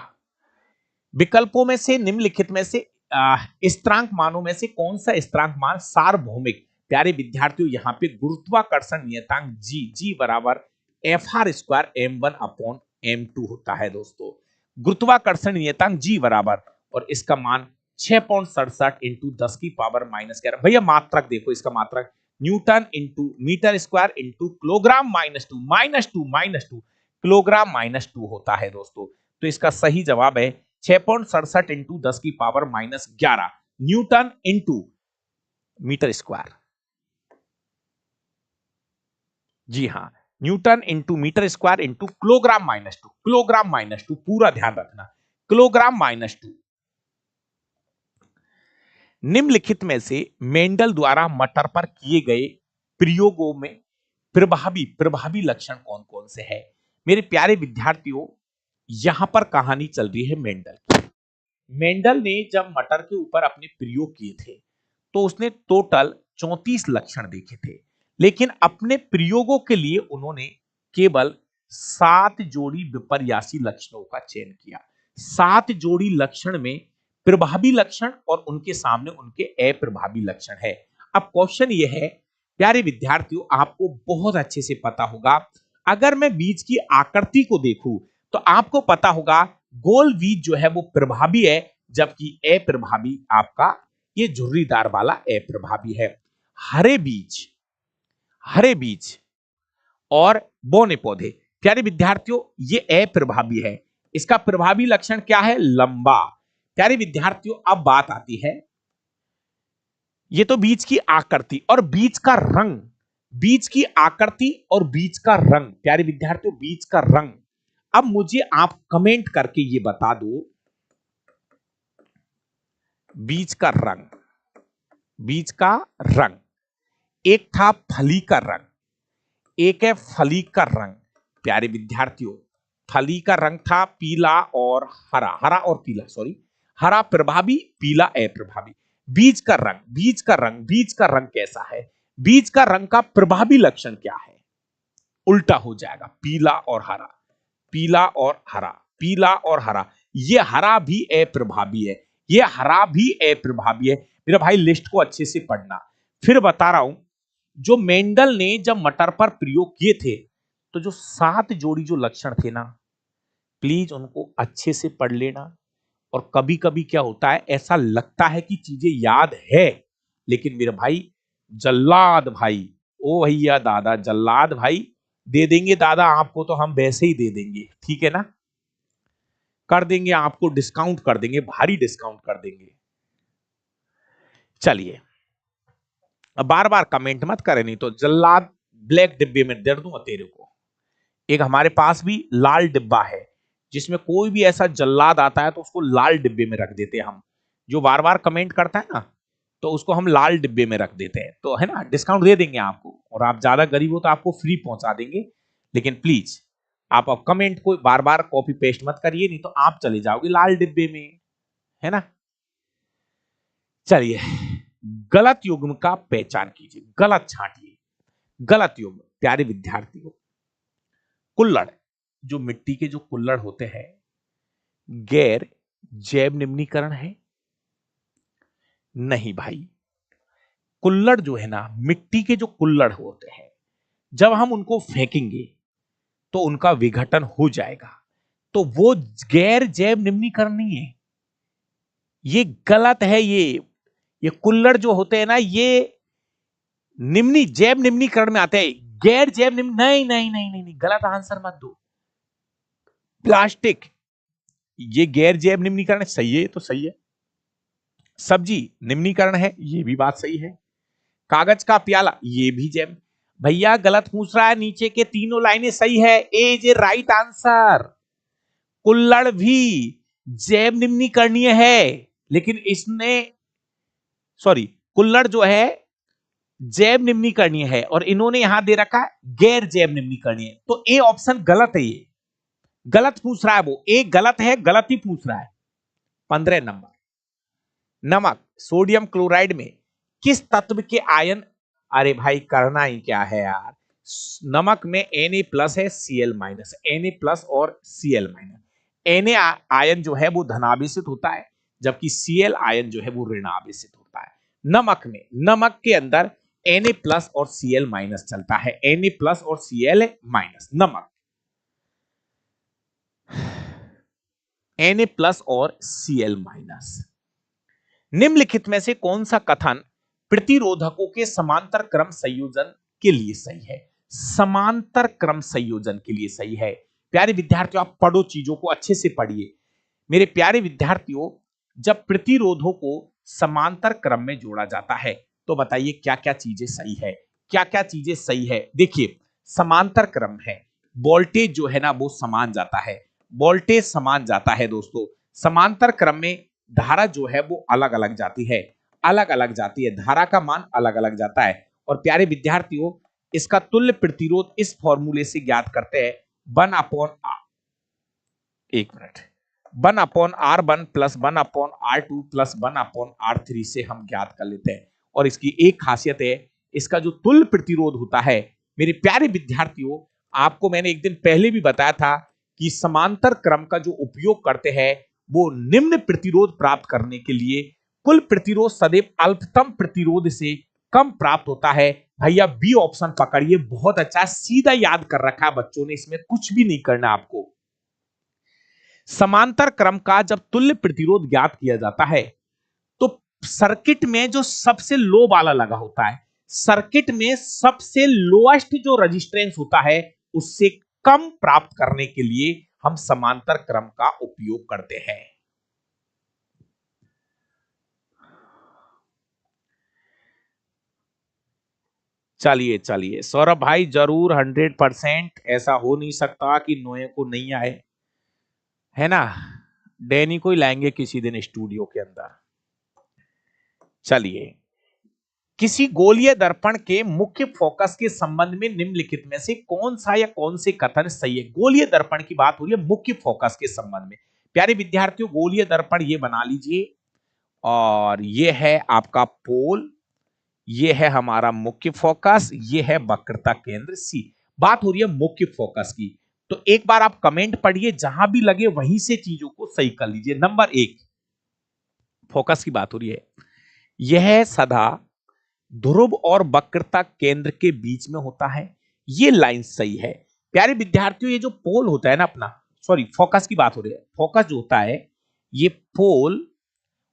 Speaker 1: विकल्पों में से निम्नलिखित में से स्थिरांक मानों में से कौन सा स्थिरांक मान सार्वभौमिक? प्यारे विद्यार्थियों, यहां पे गुरुत्वाकर्षण नियतांक जी बराबर Fr²m1/m2 होता है दोस्तों। गुरुत्वाकर्षण नियतांक जी बराबर, और इसका मान 6.67 इंटू 10 की पावर -11। भैया मात्रक देखो, इसका मात्रक newton into metre square into kilogram -2 kilogram -2 होता है दोस्तों। तो इसका सही जवाब है 6.67 इंटू 10 की power -11 newton into metre square. जी हां, newton into metre square into kilogram -2 पूरा ध्यान रखना, किलोग्राम -2। निम्नलिखित में से मेंडल द्वारा मटर पर किए गए प्रयोगों में प्रभावी लक्षण कौन कौन से हैं? मेरे प्यारे विद्यार्थियों, यहां पर कहानी चल रही है मेंडल की। मेंडल ने जब मटर के ऊपर अपने प्रयोग किए थे तो उसने टोटल 34 लक्षण देखे थे, लेकिन अपने प्रयोगों के लिए उन्होंने केवल 7 जोड़ी विपर्यासी लक्षणों का चयन किया। 7 जोड़ी लक्षण में प्रभावी लक्षण और उनके सामने उनके अप्रभावी लक्षण है। अब क्वेश्चन यह है प्यारे विद्यार्थियों, आपको बहुत अच्छे से पता होगा, अगर मैं बीज की आकृति को देखूं तो आपको पता होगा गोल बीज जो है वो प्रभावी है, जबकि अप्रभावी आपका ये झुर्रीदार वाला अप्रभावी है। हरे बीज और बौने पौधे, प्यारे विद्यार्थियों, ये अप्रभावी है। इसका प्रभावी लक्षण क्या है? लंबा। प्यारे विद्यार्थियों, अब बात आती है, ये तो बीज की आकृति और बीज का रंग, बीज की आकृति और बीज का रंग, प्यारे विद्यार्थियों, बीज का रंग। अब मुझे आप कमेंट करके ये बता दो, बीज का रंग, एक था फली का रंग, एक है फली का रंग। प्यारे विद्यार्थियों, फली का रंग था पीला और हरा और पीला, सॉरी, हरा प्रभावी, पीला अप्रभावी। बीज का रंग कैसा है? बीज का रंग का प्रभावी लक्षण क्या है? उल्टा हो जाएगा, पीला और हरा, पीला और हरा, पीला और हरा। ये हरा भी अप्रभावी है, ये हरा भी अप्रभावी है। मेरा भाई लिस्ट को अच्छे से पढ़ना। फिर बता रहा हूं, जो मेंडल ने जब मटर पर प्रयोग किए थे तो जो 7 जोड़ी जो लक्षण थे ना, प्लीज उनको अच्छे से पढ़ लेना। और कभी कभी क्या होता है, ऐसा लगता है कि चीजें याद है, लेकिन मेरे भाई जल्लाद भाई, ओ भैया दादा जल्लाद भाई, दे देंगे दादा आपको तो हम वैसे ही दे देंगे, ठीक है ना, कर देंगे आपको, डिस्काउंट कर देंगे, भारी डिस्काउंट कर देंगे। चलिए, अब बार बार कमेंट मत करें, नहीं तो जल्लाद ब्लैक डिब्बे में दे दूंगा तेरे को। एक हमारे पास भी लाल डिब्बा है, जिसमें कोई भी ऐसा जल्लाद आता है तो उसको लाल डिब्बे में रख देते हैं हम। जो बार बार कमेंट करता है ना, तो उसको हम लाल डिब्बे में रख देते हैं, तो है ना, डिस्काउंट दे देंगे आपको। और आप ज्यादा गरीब हो तो आपको फ्री पहुंचा देंगे। लेकिन प्लीज आप अब कमेंट को बार बार कॉपी पेस्ट मत करिए, नहीं तो आप चले जाओगे लाल डिब्बे में, है ना। चलिए, गलत युग्म का पहचान कीजिए, गलत छांटिए। गलत युग्म, प्यारे विद्यार्थियों, कुल्हड़, जो मिट्टी के जो कुल्हड़ होते हैं, गैर जैव निम्नीकरण है? नहीं भाई, कुल्हड़ जो है ना, मिट्टी के जो कुल्हड़ होते हैं, जब हम उनको फेंकेंगे तो उनका विघटन हो जाएगा, तो वो गैर जैव निम्नीकरण नहीं है, ये गलत है। ये कुल्हड़ जो होते हैं ना, ये जैव निम्नीकरण में आते हैं, गैर जैव निम्न नहीं नहीं नहीं नहीं, नहीं गलत आंसर मत दो। प्लास्टिक ये गैर जैव निम्नीकरण सही है, तो सही है। सब्जी निम्नीकरण है, ये भी बात सही है। कागज का प्याला ये भी जैव, भैया गलत पूछ रहा है, नीचे के तीनों लाइनें सही है, ए इज ए राइट आंसर। कुल्हड़ भी जैव निम्नीकरणीय है, लेकिन इसने सॉरी, कुल्हड़ जो है जैव निम्नीकरणीय है और इन्होंने यहां दे रखा है गैर जैव निम्नीकरणीय, तो ए ऑप्शन गलत है। ये गलत पूछ रहा है, वो ए गलत है, गलत ही पूछ रहा है। 15 नंबर, नमक सोडियम क्लोराइड में किस तत्व के आयन, अरे भाई करना ही क्या है यार, नमक में Na+ है, Cl-, Na+ और Cl-। Na आयन जो है वो धनावेशित होता है, जबकि Cl आयन जो है वो ऋणावेशित होता है। नमक में, नमक के अंदर Na+ और Cl- चलता है, Na+ और Cl-। नमक Na+ और Cl-। निम्नलिखित में से कौन सा कथन प्रतिरोधकों के समांतर क्रम संयोजन के लिए सही है? समांतर क्रम संयोजन के लिए सही है। प्यारे विद्यार्थियों, आप पढ़ो, चीजों को अच्छे से पढ़िए मेरे प्यारे विद्यार्थियों। जब प्रतिरोधों को समांतर क्रम में जोड़ा जाता है तो बताइए क्या क्या चीजें सही है, क्या क्या चीजें सही है। देखिए, समांतर क्रम है, वोल्टेज जो है ना वो समान जाता है, वोल्टेज समान जाता है दोस्तों। समांतर क्रम में धारा जो है वो अलग अलग जाती है, अलग अलग जाती है, धारा का मान अलग अलग जाता है। और प्यारे विद्यार्थियों, इसका तुल्य प्रतिरोध इस फॉर्मूले से ज्ञात करते हैं, 1/R, एक minute, 1/R1 plus 1/R2 plus 1/R3 से हम ज्ञात कर लेते हैं। और इसकी एक खासियत है, इसका जो तुल्य प्रतिरोध होता है, मेरे प्यारे विद्यार्थियों, आपको मैंने एक दिन पहले भी बताया था कि समांतर क्रम का जो उपयोग करते हैं वो निम्न प्रतिरोध प्राप्त करने के लिए कुल प्रतिरोध सदैव अल्पतम प्रतिरोध से कम प्राप्त होता है। भैया बी ऑप्शन पकड़िए, बहुत अच्छा, सीधा याद कर रखा है बच्चों ने, इसमें कुछ भी नहीं करना आपको। समांतर क्रम का जब तुल्य प्रतिरोध ज्ञात किया जाता है तो सर्किट में जो सबसे लो वाला लगा होता है, सर्किट में सबसे लोएस्ट जो रेजिस्टेंस होता है उससे कम प्राप्त करने के लिए हम समांतर क्रम का उपयोग करते हैं। चलिए चलिए सौरभ भाई, जरूर 100%, ऐसा हो नहीं सकता कि नोए को नहीं आए, है ना। डैनी को ही लाएंगे किसी दिन स्टूडियो के अंदर। चलिए, किसी गोलीय दर्पण के मुख्य फोकस के संबंध में निम्नलिखित में से कौन सा या कौन से कथन सही है? गोलीय दर्पण की बात हो रही है मुख्य फोकस के संबंध में। प्यारे विद्यार्थियों, गोलीय दर्पण ये बना लीजिए, और ये है आपका पोल, ये है हमारा मुख्य फोकस, ये है वक्रता केंद्र सी। बात हो रही है मुख्य फोकस की, तो एक बार आप कमेंट पढ़िए, जहां भी लगे वहीं से चीजों को सही कर लीजिए। नंबर 1, फोकस की बात हो रही है, यह सदा ध्रुव और वक्रता केंद्र के बीच में होता है, ये लाइन सही है। प्यारे विद्यार्थियों, ये जो पोल होता है ना अपना, सॉरी फोकस की बात हो रही है, फोकस जो होता है ये पोल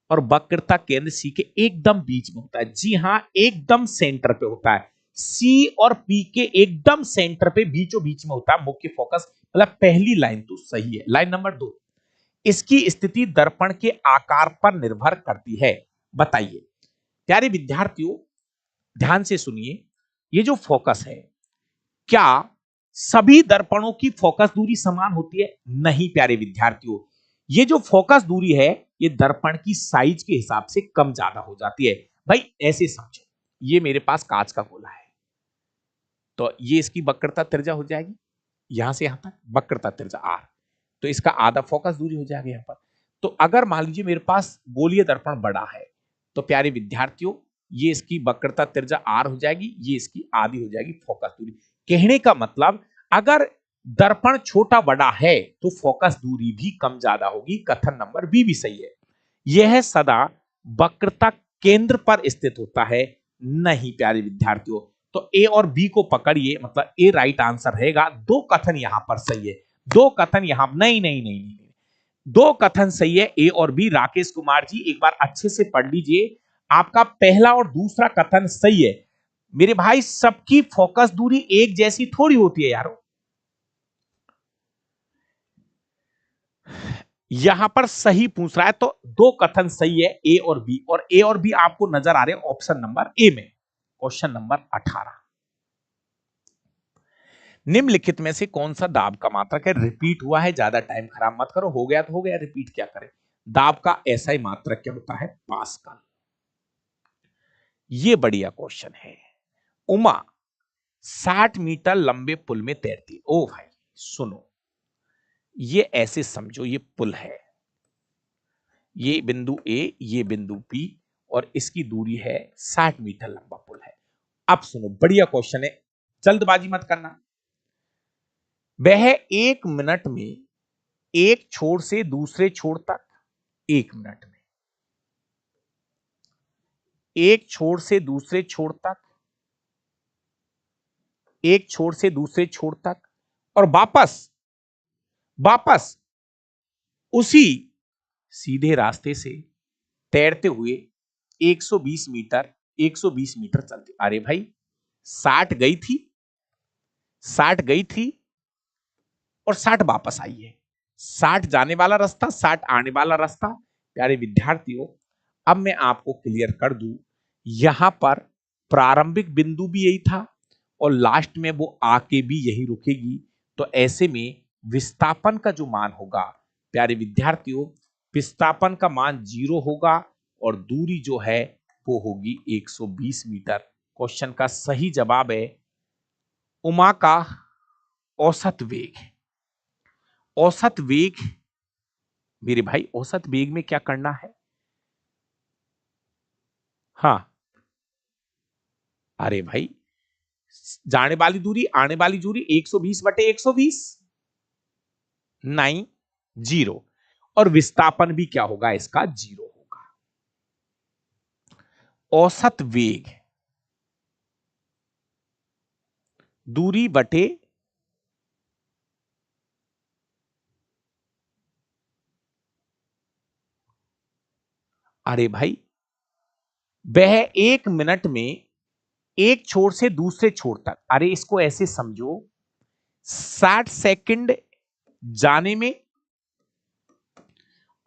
Speaker 1: और वक्रता केंद्र सी के एकदम बीच में होता है। जी हां, एकदम सेंटर पे होता है, सी और पी के एकदम सेंटर पे बीचों बीच में होता है मुख्य फोकस, मतलब पहली लाइन तो सही है। लाइन नंबर 2, इसकी स्थिति दर्पण के आकार पर निर्भर करती है। बताइए प्यारे विद्यार्थियों, ध्यान से सुनिए, ये जो फोकस है, क्या सभी दर्पणों की फोकस दूरी समान होती है? नहीं प्यारे विद्यार्थियों, ये जो फोकस दूरी है ये दर्पण की साइज के हिसाब से कम ज्यादा हो जाती है। भाई ऐसे समझो, ये मेरे पास कांच का गोला है, तो ये इसकी वक्रता त्रिज्या हो जाएगी, यहां से यहां तक वक्रता त्रिज्या R, तो इसका आधा फोकस दूरी हो जाएगा यहां पर। तो अगर मान लीजिए मेरे पास गोलीय दर्पण बड़ा है, तो प्यारे विद्यार्थियों, ये इसकी वक्रता त्रिज्या R हो जाएगी, ये इसकी आधी हो जाएगी फोकस दूरी। कहने का मतलब, अगर दर्पण छोटा बड़ा है तो फोकस दूरी भी कम ज्यादा होगी। कथन नंबर बी भी सही है। यह सदा वक्रता केंद्र पर स्थित होता है। नहीं प्यारे विद्यार्थियों, तो ए और बी को पकड़िए, मतलब ए राइट आंसर रहेगा। दो कथन यहां पर सही है, दो कथन यहां नहीं नहीं नहीं नहीं, दो कथन सही है ए और बी। राकेश कुमार जी एक बार अच्छे से पढ़ लीजिए, आपका पहला और दूसरा कथन सही है। मेरे भाई सबकी फोकस दूरी एक जैसी थोड़ी होती है यारो। यहां पर सही पूछ रहा है तो दो कथन सही है ए और बी, और ए और बी आपको नजर आ रहे हैं ऑप्शन नंबर ए में। क्वेश्चन नंबर 18, निम्नलिखित में से कौन सा दाब का मात्रक है? रिपीट हुआ है, ज्यादा टाइम खराब मत करो, हो गया तो हो गया, रिपीट क्या करें। दाब का एसआई मात्रक क्या होता है? पास्कल। ये बढ़िया क्वेश्चन है। उमा 60 मीटर लंबे पुल में तैरती। ओ भाई सुनो, ये ऐसे समझो ये पुल है, ये बिंदु ए, ये बिंदु बी, और इसकी दूरी है 60 मीटर लंबा पुल है। अब सुनो बढ़िया क्वेश्चन है, जल्दबाजी मत करना। वह 1 मिनट में एक छोर से दूसरे छोर तक, 1 मिनट में एक छोर से दूसरे छोर तक, एक छोर से दूसरे छोर तक, और वापस वापस उसी सीधे रास्ते से तैरते हुए 120 मीटर 120 मीटर चलती। अरे भाई 60 गई थी, 60 गई थी और 60 वापस आई है। 60 जाने वाला रास्ता, 60 आने वाला रास्ता। प्यारे विद्यार्थियों, अब मैं आपको क्लियर कर दूं, यहां पर प्रारंभिक बिंदु भी यही था और लास्ट में वो आके भी यही रुकेगी। तो ऐसे में विस्थापन का जो मान होगा प्यारे विद्यार्थियों, विस्थापन का मान 0 होगा और दूरी जो है वो होगी 120 मीटर। क्वेश्चन का सही जवाब है उमा का औसत वेग। औसत वेग मेरे भाई, औसत वेग में क्या करना है? हाँ, अरे भाई जाने वाली दूरी आने वाली दूरी 120 बटे 120, नहीं 0, और विस्थापन भी क्या होगा इसका? 0 होगा। औसत वेग दूरी बटे अरे भाई वह 1 मिनट में एक छोर से दूसरे छोर तक, अरे इसको ऐसे समझो 60 सेकंड जाने में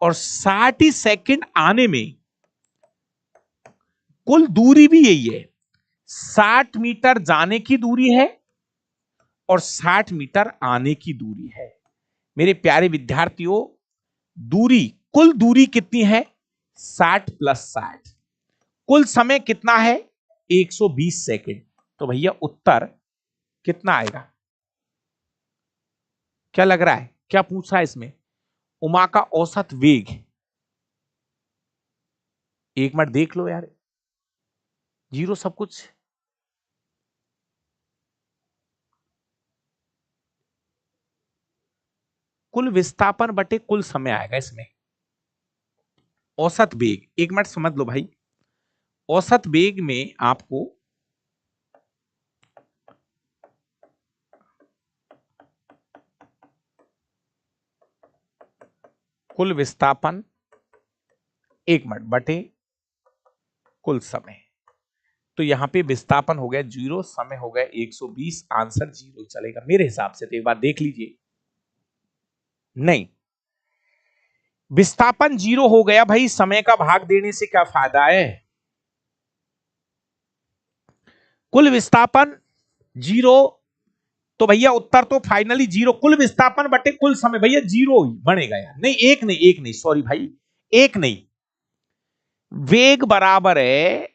Speaker 1: और 60 ही सेकंड आने में, कुल दूरी भी यही है। 60 मीटर जाने की दूरी है और 60 मीटर आने की दूरी है। मेरे प्यारे विद्यार्थियों, दूरी, कुल दूरी कितनी है? 60 प्लस 60। कुल समय कितना है? 120 सेकंड। तो भैया उत्तर कितना आएगा? क्या लग रहा है, क्या पूछ रहा है इसमें? उमा का औसत वेग, एक मिनट देख लो यार, 0 सब कुछ। कुल विस्थापन बटे कुल समय आएगा इसमें। औसत वेग, एक मिनट समझ लो भाई, औसत वेग में आपको कुल विस्थापन 1 मिनट बटे कुल समय, तो यहां पे विस्थापन हो गया 0, समय हो गया 120, आंसर 0 चलेगा मेरे हिसाब से। तो एक बार देख लीजिए, नहीं विस्थापन 0 हो गया भाई, समय का भाग देने से क्या फायदा है? कुल विस्थापन 0, तो भैया उत्तर तो फाइनली 0। कुल विस्थापन बटे कुल समय भैया 0 ही बनेगा यार। नहीं एक नहीं, एक नहीं, सॉरी भाई, एक नहीं, वेग बराबर है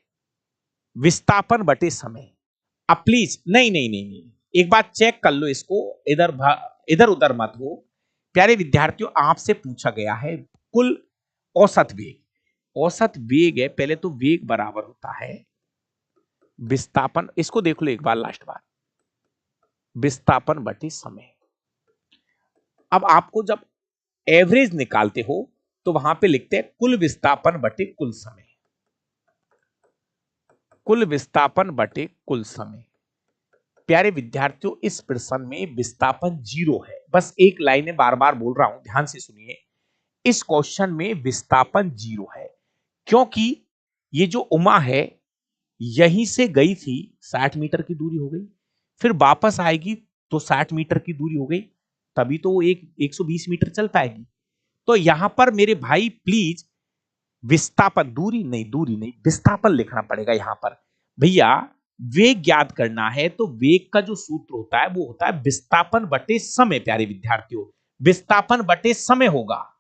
Speaker 1: विस्थापन बटे समय। अब प्लीज नहीं नहीं नहीं नहीं, एक बार चेक कर लो इसको, इधर इधर उधर मत हो। प्यारे विद्यार्थियों, आपसे पूछा गया है कुल औसत वेग, औसत वेग है, पहले तो वेग बराबर होता है विस्थापन, इसको देख लो एक बार लास्ट बार, विस्थापन बटे समय। अब आपको जब एवरेज निकालते हो तो वहां पे लिखते हैं कुल विस्थापन बटे कुल समय, कुल विस्थापन बटे कुल समय। प्यारे विद्यार्थियों, इस प्रश्न में विस्थापन 0 है। बस एक लाइन में बार बार बोल रहा हूं, ध्यान से सुनिए। इस क्वेश्चन में विस्थापन 0 है, क्योंकि ये जो उमा है यहीं से गई थी, 60 मीटर की दूरी हो गई, फिर वापस आएगी तो 60 मीटर की दूरी हो गई, तभी तो वो 120 मीटर चल पाएगी। तो यहां पर मेरे भाई प्लीज विस्थापन, दूरी नहीं विस्थापन लिखना पड़ेगा यहां पर। भैया वेग ज्ञात करना है तो वेग का जो सूत्र होता है वो होता है विस्थापन बटे समय। प्यारे विद्यार्थियों, विस्थापन बटे समय होगा।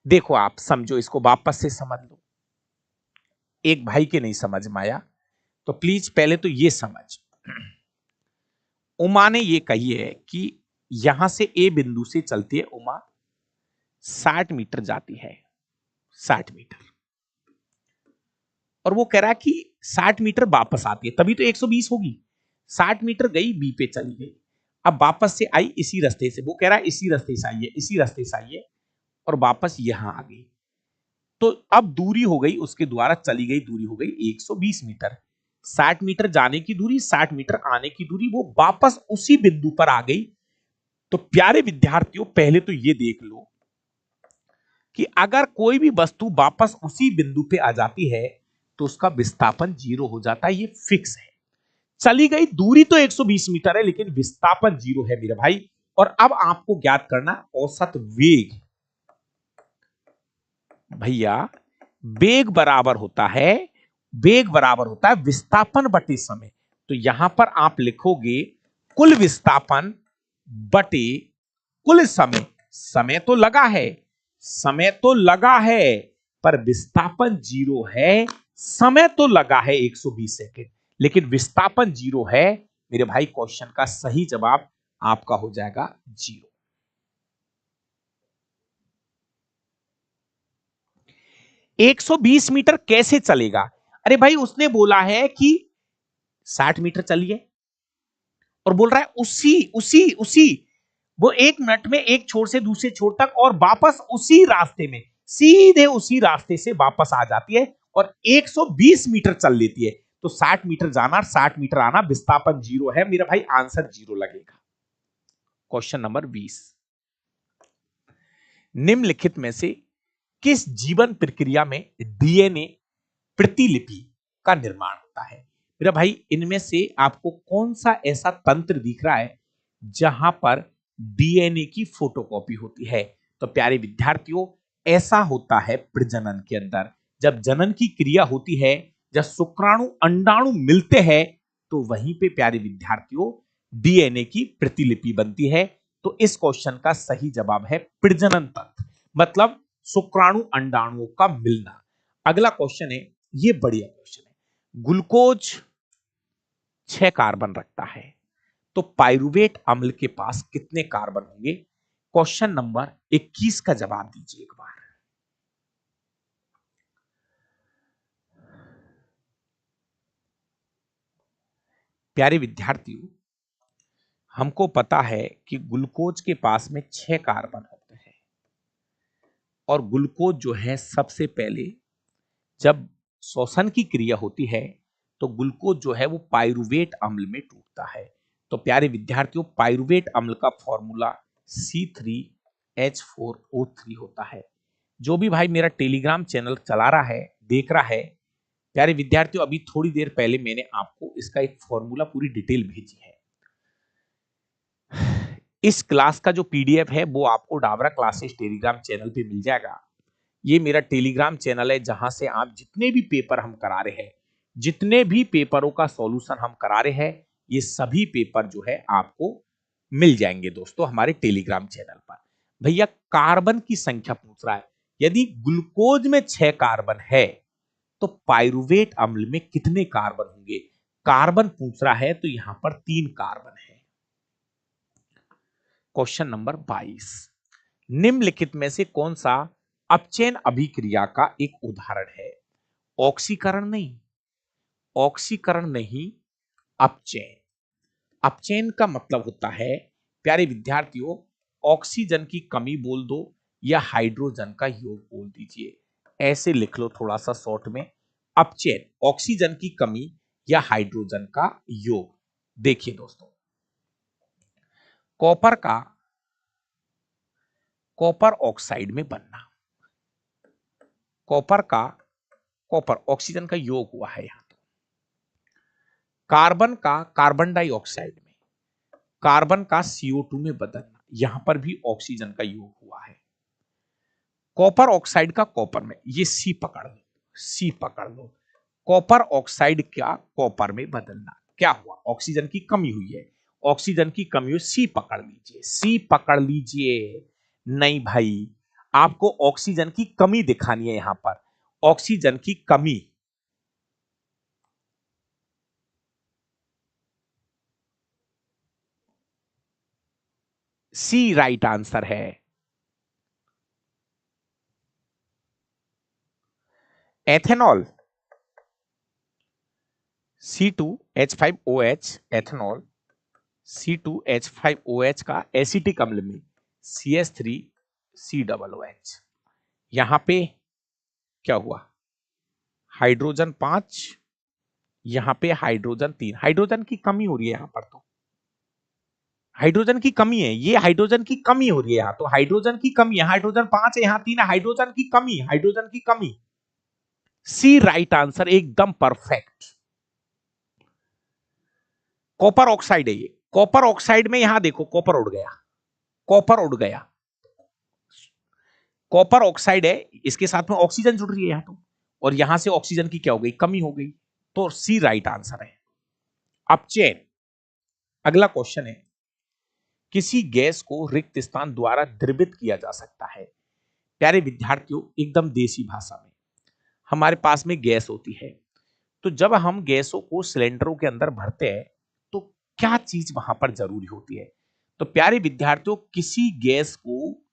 Speaker 1: देखो आप समझो, इसको वापस से समझ लो। एक भाई के नहीं समझ में आया तो प्लीज पहले तो ये समझ। उमा ने ये कही है कि यहां से ए बिंदु से चलती है उमा, 60 मीटर जाती है, 60 मीटर, और वो कह रहा है कि 60 मीटर वापस आती है, तभी तो 120 होगी। 60 मीटर गई, बी पे चली गई, अब वापस से आई इसी रास्ते से, वो कह रहा है इसी रास्ते से आई है, इसी रास्ते से आई है, और वापस यहां आ गई। तो अब दूरी हो गई, उसके द्वारा चली गई दूरी हो गई 120 मीटर। 60 मीटर जाने की दूरी, 60 मीटर आने की दूरी, वो वापस उसी बिंदु पर आ गई। तो प्यारे विद्यार्थियों, पहले तो ये देख लो कि अगर कोई भी वस्तु वापस उसी बिंदु पे आ जाती है तो उसका विस्थापन 0 हो जाता है, ये फिक्स है। चली गई दूरी तो 120 मीटर है, लेकिन विस्थापन 0 है मेरे भाई। और अब आपको ज्ञात करना औसत वेग। भैया वेग बराबर होता है, वेग बराबर होता है विस्थापन बटे समय। तो यहां पर आप लिखोगे कुल विस्थापन बटे कुल समय। समय तो लगा है, समय तो लगा है, पर विस्थापन 0 है। समय तो लगा है 120 सेकेंड, लेकिन विस्थापन 0 है। मेरे भाई क्वेश्चन का सही जवाब आपका हो जाएगा 0। 120 मीटर कैसे चलेगा? अरे भाई उसने बोला है कि 60 मीटर चलिए, और बोल रहा है उसी उसी उसी वो 1 मिनट में एक छोर से दूसरे छोर तक, और वापस उसी रास्ते में, सीधे उसी रास्ते से वापस आ जाती है और 120 मीटर चल लेती है। तो 60 मीटर जाना, 60 मीटर आना, विस्थापन 0 है मेरा भाई, आंसर 0 लगेगा। क्वेश्चन नंबर 20, निम्नलिखित में से किस जीवन प्रक्रिया में डीएनए प्रतिलिपि का निर्माण होता है? मेरा भाई इनमें से आपको कौन सा ऐसा तंत्र दिख रहा है जहां पर डीएनए की फोटोकॉपी होती है? तो प्यारे विद्यार्थियों, ऐसा होता है प्रजनन के अंदर। जब जनन की क्रिया होती है, जब शुक्राणु अंडाणु मिलते हैं, तो वहीं पे प्यारे विद्यार्थियों डीएनए की प्रतिलिपि बनती है। तो इस क्वेश्चन का सही जवाब है प्रजनन तंत्र, मतलब शुक्राणु अंडाणुओं का मिलना। अगला क्वेश्चन है, ये बढ़िया क्वेश्चन है। ग्लूकोज 6 कार्बन रखता है, तो पाइरुवेट अम्ल के पास कितने कार्बन होंगे? क्वेश्चन नंबर 21 का जवाब दीजिए एक बार। प्यारे विद्यार्थियों, हमको पता है कि ग्लूकोज के पास में 6 कार्बन होते हैं, और ग्लूकोज जो है सबसे पहले जब श्वसन की क्रिया होती है तो ग्लूकोज जो है वो पाइरुवेट अम्ल में टूटता है। तो प्यारे विद्यार्थियों, पाइरुवेट अम्ल का फॉर्मूला C3H4O3 होता है। जो भी भाई मेरा टेलीग्राम चैनल चला रहा है, देख रहा है, प्यारे विद्यार्थियों, अभी थोड़ी देर पहले मैंने आपको इसका एक फॉर्मूला पूरी डिटेल भेजी है। इस क्लास का जो पीडीएफ है वो आपको डाबरा क्लासेस टेलीग्राम चैनल पे मिल जाएगा। ये मेरा टेलीग्राम चैनल है जहां से आप जितने भी पेपर हम करा रहे हैं, जितने भी पेपरों का सॉल्यूशन हम करा रहे हैं, ये सभी पेपर जो है आपको मिल जाएंगे दोस्तों हमारे टेलीग्राम चैनल पर। भैया कार्बन की संख्या पूछ रहा है, यदि ग्लूकोज में 6 कार्बन है तो पाइरुवेट अम्ल में कितने कार्बन होंगे? कार्बन पूछ रहा है तो यहां पर 3 कार्बन है। क्वेश्चन नंबर 22, निम्नलिखित में से कौन सा अपचयन अभिक्रिया का एक उदाहरण है? ऑक्सीकरण नहीं, ऑक्सीकरण नहीं, अपचयन। अपचयन का मतलब होता है प्यारे विद्यार्थियों, ऑक्सीजन की कमी बोल दो या हाइड्रोजन का योग बोल दीजिए, ऐसे लिख लो थोड़ा सा शॉर्ट में। अपचयन ऑक्सीजन की कमी या हाइड्रोजन का योग। देखिए दोस्तों, कॉपर का कॉपर ऑक्साइड में बनना, कॉपर का कॉपर ऑक्सीजन का योग हुआ है यहां। तो कार्बन का कार्बन डाइऑक्साइड में, कार्बन का CO2 में बदलना, यहां पर भी ऑक्सीजन का योग हुआ है। कॉपर ऑक्साइड का कॉपर में, ये सी पकड़ लो, सी पकड़ लो, कॉपर ऑक्साइड का कॉपर में बदलना, क्या हुआ? ऑक्सीजन की कमी हुई है, ऑक्सीजन की कमी हुई, सी पकड़ लीजिए, सी पकड़ लीजिए। नहीं भाई, आपको ऑक्सीजन की कमी दिखानी है यहां पर, ऑक्सीजन की कमी। सी राइट आंसर है। एथेनॉल C2H5OH, एथेनॉल C2H5OH का एसिटिक अम्ल में CH3COOH, यहां पे क्या हुआ? हाइड्रोजन 5, यहां पे हाइड्रोजन 3, हाइड्रोजन की कमी हो रही है यहां पर, तो हाइड्रोजन की कमी है, ये हाइड्रोजन की कमी हो रही है यहां, तो हाइड्रोजन की कमी है, हाइड्रोजन 5 है, यहां 3 है, हाइड्रोजन की कमी, हाइड्रोजन की कमी। सी राइट आंसर, एकदम परफेक्ट। कॉपर ऑक्साइड है ये, कॉपर ऑक्साइड में यहां देखो कॉपर उड़ गया, कॉपर उड़ गया, कॉपर ऑक्साइड है, इसके साथ में ऑक्सीजन जुड़ रही है यहां, तो और यहां से ऑक्सीजन की क्या हो गई? कमी हो गई, तो सी राइट आंसर है। अपचयन। अगला क्वेश्चन है, किसी गैस को रिक्त स्थान द्वारा द्रवित किया जा सकता है। प्यारे विद्यार्थियों, एकदम देसी भाषा में, हमारे पास में गैस होती है, तो जब हम गैसों को सिलेंडरों के अंदर भरते हैं तो क्या चीज वहां पर जरूरी होती है? तो प्यारे विद्यार्थियों, किसी गैस को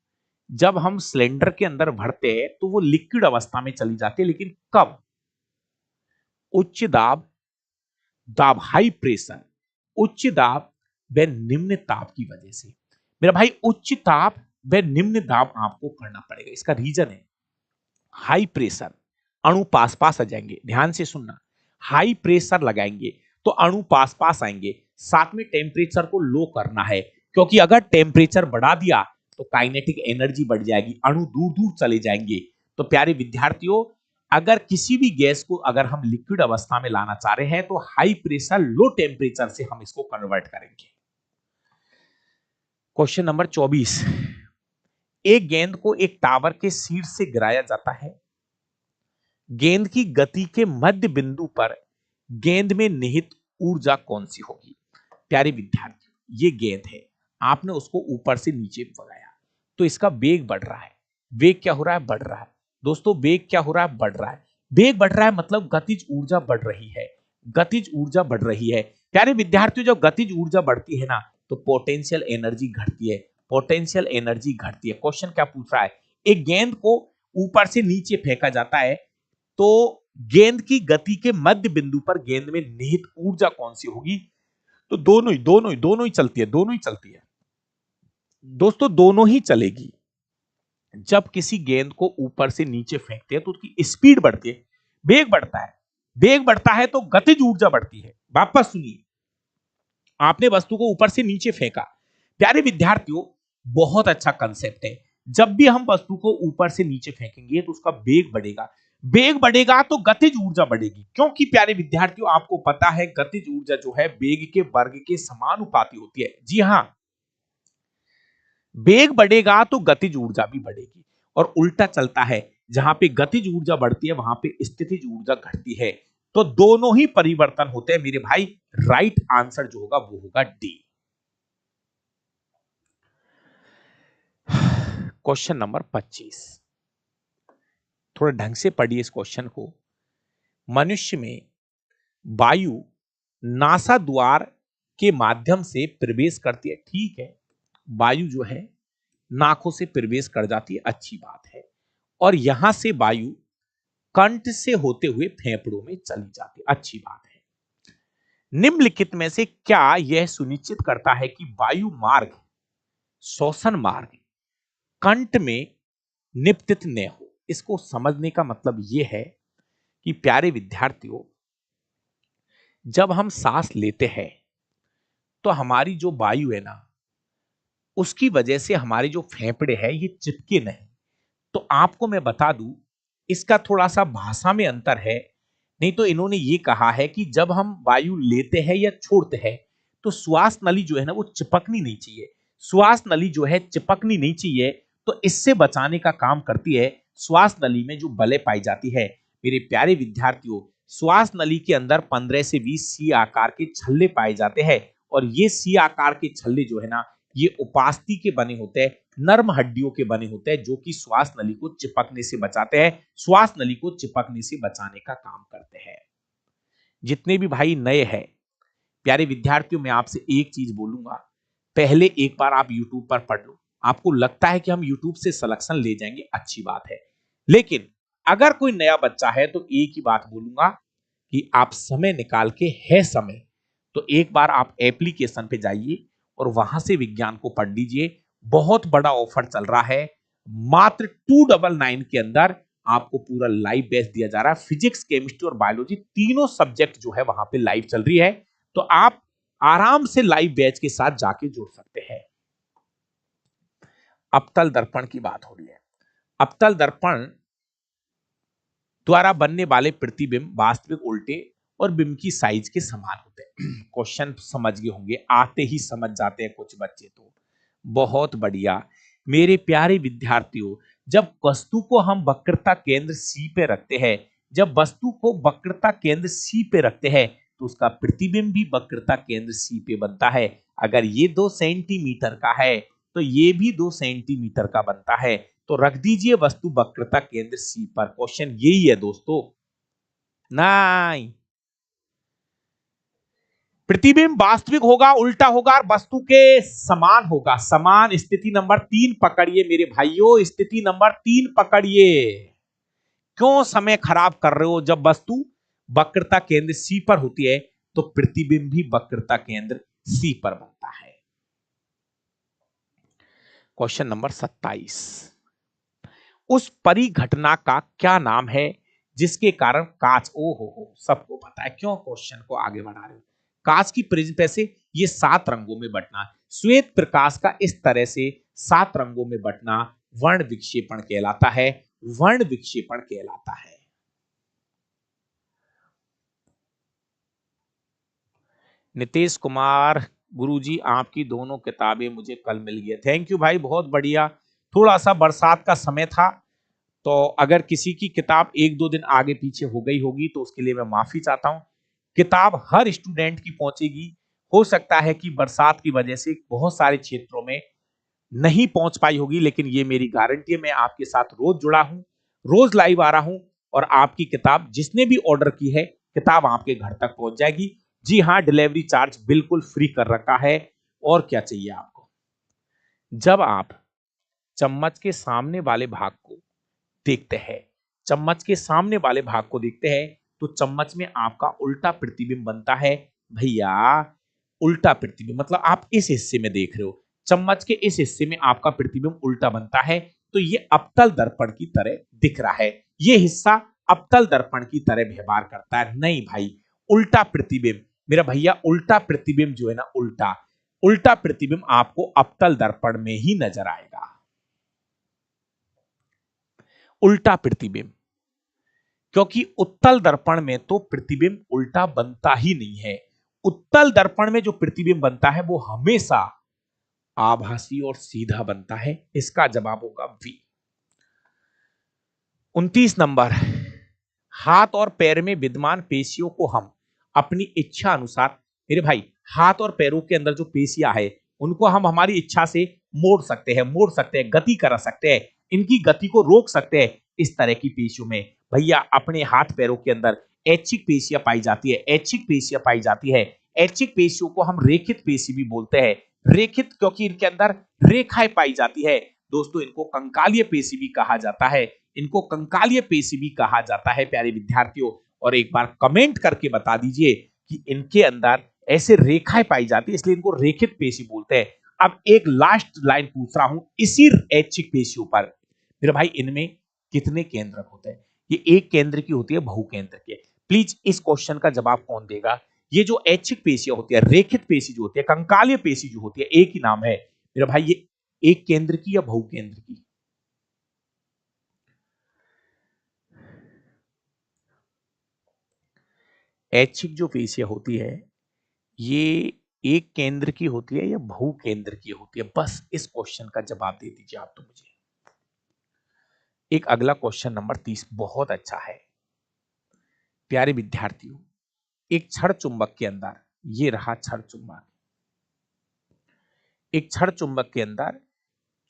Speaker 1: जब हम सिलेंडर के अंदर भरते हैं तो वो लिक्विड अवस्था में चली जाती है, लेकिन कब? उच्च दाब, दाब हाई प्रेशर, उच्च दाब व निम्न ताप की वजह से। मेरा भाई, उच्च ताप व निम्न दाब आपको करना पड़ेगा, इसका रीजन है हाई प्रेशर, अणु पास पास आ जाएंगे, ध्यान से सुनना, हाई प्रेशर लगाएंगे तो अणु पास पास आएंगे, साथ में टेम्परेचर को लो करना है, क्योंकि अगर टेम्परेचर बढ़ा दिया तो काइनेटिक एनर्जी बढ़ जाएगी, अणु दूर दूर चले जाएंगे। तो प्यारे विद्यार्थियों, अगर किसी भी गैस को अगर हम लिक्विड अवस्था में लाना चाह रहे हैं तो हाई प्रेशर लो टेम्परेचर से हम इसको कन्वर्ट करेंगे। क्वेश्चन नंबर 24, एक गेंद को एक टावर के शीर्ष से गिराया जाता है, गेंद की गति के मध्य बिंदु पर गेंद में निहित ऊर्जा कौन सी होगी? प्यारे विद्यार्थियों, ये गेंद है, आपने उसको ऊपर से नीचे भगाया तो इसका वेग बढ़ रहा है, वेग क्या हो रहा है? बढ़ रहा है। दोस्तों, वेग क्या हो रहा है? बढ़ रहा है। वेग बढ़ रहा है मतलब गतिज ऊर्जा बढ़ रही है, गतिज ऊर्जा बढ़ रही है। प्यारे विद्यार्थियों, जब गतिज ऊर्जा बढ़ती है ना तो पोटेंशियल एनर्जी घटती है, पोटेंशियल एनर्जी घटती है। क्वेश्चन क्या पूछ रहा है? एक गेंद को ऊपर से नीचे फेंका जाता है, तो गेंद की गति के मध्य बिंदु पर गेंद में निहित ऊर्जा कौन सी होगी? तो दोनों ही चलती है, दोनों ही चलती है दोस्तों, दोनों ही चलेगी। जब किसी गेंद को ऊपर से नीचे फेंकते हैं तो उसकी स्पीड बढ़ती है, वेग बढ़ता है, वेग बढ़ता है तो गतिज ऊर्जा बढ़ती है। वापस सुनिए, आपने वस्तु को ऊपर से नीचे फेंका, प्यारे विद्यार्थियों, बहुत अच्छा कंसेप्ट है, जब भी हम वस्तु को ऊपर से नीचे फेंकेंगे तो उसका वेग बढ़ेगा, वेग बढ़ेगा तो गतिज ऊर्जा बढ़ेगी, क्योंकि प्यारे विद्यार्थियों आपको पता है गतिज ऊर्जा जो है वेग के वर्ग के समानुपाती होती है। जी हां, वेग बढ़ेगा तो गतिज ऊर्जा भी बढ़ेगी, और उल्टा चलता है, जहां पे गतिज ऊर्जा बढ़ती है वहां पे स्थितिज ऊर्जा घटती है, तो दोनों ही परिवर्तन होते हैं मेरे भाई। राइट आंसर जो होगा वो होगा डी। क्वेश्चन नंबर 25, थोड़ा ढंग से पढ़िए इस क्वेश्चन को। मनुष्य में वायु नासा द्वार के माध्यम से प्रवेश करती है, ठीक है, वायु जो है नाकों से प्रवेश कर जाती है, अच्छी बात है, और यहां से वायु कंठ से होते हुए फेफड़ों में चली जाती है, अच्छी बात है। निम्नलिखित में से क्या यह सुनिश्चित करता है कि वायु मार्ग, श्वसन मार्ग कंठ में निपतित न हो? इसको समझने का मतलब यह है कि प्यारे विद्यार्थियों, जब हम सांस लेते हैं तो हमारी जो वायु है ना, उसकी वजह से हमारे जो फेफड़े हैं ये चिपके नहीं। तो आपको मैं बता दूं, इसका थोड़ा सा भाषा में अंतर है। नहीं तो इन्होंने ये कहा है कि जब हम वायु लेते हैं या छोड़ते हैं तो श्वास नली जो है ना वो चिपकनी नहीं चाहिए। श्वास नली जो है चिपकनी नहीं चाहिए, तो इससे बचाने का काम करती है श्वास नली में जो बले पाई जाती है। मेरे प्यारे विद्यार्थियों, श्वास नली के अंदर 15 से 20 सी आकार के छल्ले पाए जाते हैं, और ये सी आकार के छल्ले जो है ना, ये उपास्थि के बने होते हैं, नर्म हड्डियों के बने होते हैं, जो कि श्वास नली को चिपकने से बचाते हैं, श्वास नली को चिपकने से बचाने का काम करते हैं। जितने भी भाई नए हैं प्यारे विद्यार्थियों, मैं आपसे एक चीज बोलूंगा, पहले एक बार आप YouTube पर पढ़ लो। आपको लगता है कि हम YouTube से सिलेक्शन ले जाएंगे, अच्छी बात है, लेकिन अगर कोई नया बच्चा है तो एक ही बात बोलूंगा कि आप समय निकाल के, है समय, तो एक बार आप एप्लीकेशन पे जाइए और वहां से विज्ञान को पढ़ लीजिए। बहुत बड़ा ऑफर चल रहा है, मात्र 299 के अंदर आपको पूरा लाइव बैच दिया जा रहा है। फिजिक्स, केमिस्ट्री और बायोलॉजी तीनों सब्जेक्ट जो है वहां पे लाइव चल रही है, तो आप आराम से लाइव बैच के साथ जाके जुड़ सकते हैं। अवतल दर्पण की बात हो रही है। अवतल दर्पण द्वारा बनने वाले प्रतिबिंब वास्तविक उल्टे और बिंब की साइज के समान होते हैं। क्वेश्चन समझ गए होंगे, आते ही समझ जाते हैं कुछ बच्चे तो। बहुत बढ़िया मेरे प्यारे विद्यार्थियों, जब वस्तु को हम वक्रता केंद्र सी पे रखते हैं, जब वस्तु को वक्रता केंद्र सी पे रखते हैं तो उसका प्रतिबिंब भी वक्रता केंद्र सी पे बनता है। अगर ये 2 सेंटीमीटर का है तो ये भी 2 सेंटीमीटर का बनता है। तो रख दीजिए वस्तु वक्रता केंद्र सी पर। क्वेश्चन यही है दोस्तों। नहीं, प्रतिबिंब वास्तविक होगा, उल्टा होगा और वस्तु के समान होगा। समान। स्थिति नंबर 3 पकड़िए मेरे भाइयों, स्थिति नंबर 3 पकड़िए। क्यों समय खराब कर रहे हो? जब वस्तु वक्रता केंद्र सी पर होती है तो प्रतिबिंब भी वक्रता केंद्र सी पर बनता है। क्वेश्चन नंबर 27, उस परिघटना का क्या नाम है जिसके कारण कांच, ओ हो सबको पता है, क्यों क्वेश्चन को आगे बढ़ा रहे हो? कांच की प्रिज्म पैसे ये 7 रंगों में बंटना, श्वेत प्रकाश का इस तरह से 7 रंगों में बंटना वर्ण विक्षेपण कहलाता है। वर्ण विक्षेपण कहलाता है। नितेश कुमार, गुरुजी आपकी दोनों किताबें मुझे कल मिल गई। थैंक यू भाई, बहुत बढ़िया। थोड़ा सा बरसात का समय था, तो अगर किसी की किताब 1-2 दिन आगे पीछे हो गई होगी तो उसके लिए मैं माफी चाहता हूं। किताब हर स्टूडेंट की पहुंचेगी। हो सकता है कि बरसात की वजह से बहुत सारे क्षेत्रों में नहीं पहुंच पाई होगी, लेकिन ये मेरी गारंटी है, मैं आपके साथ रोज जुड़ा हूं, रोज लाइव आ रहा हूं, और आपकी किताब जिसने भी ऑर्डर की है किताब आपके घर तक पहुंच जाएगी। जी हाँ, डिलीवरी चार्ज बिल्कुल फ्री कर रखा है। और क्या चाहिए आपको? जब आप चम्मच के सामने वाले भाग को देखते हैं, चम्मच के सामने वाले भाग को देखते हैं तो चम्मच में आपका उल्टा प्रतिबिंब बनता है। भैया उल्टा प्रतिबिंब मतलब आप इस हिस्से में देख रहे हो, चम्मच के इस हिस्से में आपका प्रतिबिंब उल्टा बनता है, तो ये अवतल दर्पण की तरह दिख रहा है। ये हिस्सा अवतल दर्पण की तरह व्यवहार करता है। नहीं भाई, उल्टा प्रतिबिंब मेरा भैया, उल्टा प्रतिबिंब जो है ना, उल्टा उल्टा प्रतिबिंब आपको अवतल दर्पण में ही नजर आएगा। उल्टा प्रतिबिंब, क्योंकि उत्तल दर्पण में तो प्रतिबिंब उल्टा बनता ही नहीं है। उत्तल दर्पण में जो प्रतिबिंब बनता है वो हमेशा आभासी और सीधा बनता है। इसका जवाब होगा वी। 29 नंबर, हाथ और पैर में विद्यमान पेशियों को हम अपनी इच्छा अनुसार, मेरे भाई हाथ और पैरों के अंदर जो पेशियां है उनको हम हमारी इच्छा से मोड़ सकते हैं, गति करा सकते हैं, इनकी गति को रोक सकते हैं। इस तरह की पेशियों में भैया अपने हाथ पैरों के अंदर ऐच्छिक पेशियां पाई जाती है। ऐच्छिक पेशियां पाई जाती है। ऐच्छिक पेशियों को हम रेखित पेशी भी बोलते हैं। रेखित क्योंकि इनके अंदर रेखाएं पाई जाती है। दोस्तों इनको कंकालीय पेशी भी कहा जाता है। इनको कंकालीय पेशी भी कहा जाता है प्यारे विद्यार्थियों। और एक बार कमेंट करके बता दीजिए कि इनके अंदर ऐसे रेखाएं पाई जाती है, इसलिए इनको रेखित पेशी बोलते हैं। अब एक लास्ट लाइन पूछ रहा हूं इसी ऐच्छिक पेशियों पर, मेरे भाई इनमें कितने केंद्रक होते हैं? ये एक केंद्र की होती है, बहुकेंद्र की। प्लीज इस क्वेश्चन का जवाब कौन देगा? ये जो ऐच्छिक पेशियां होती है, रेखित पेशी जो होती है, कंकालीय पेशी जो होती है, एक ही नाम है मेरे भाई, ये एक केंद्र की या बहुकेंद्र की? ऐच्छिक जो पेशियां होती है ये एक केंद्र की होती है या बहुकेंद्र की होती है? बस इस क्वेश्चन का जवाब दे दीजिए आप तो मुझे। एक अगला क्वेश्चन नंबर 30 बहुत अच्छा है प्यारे विद्यार्थियों। एक छड़ चुंबक के अंदर, ये रहा छड़ चुंबक, एक छड़ चुंबक के अंदर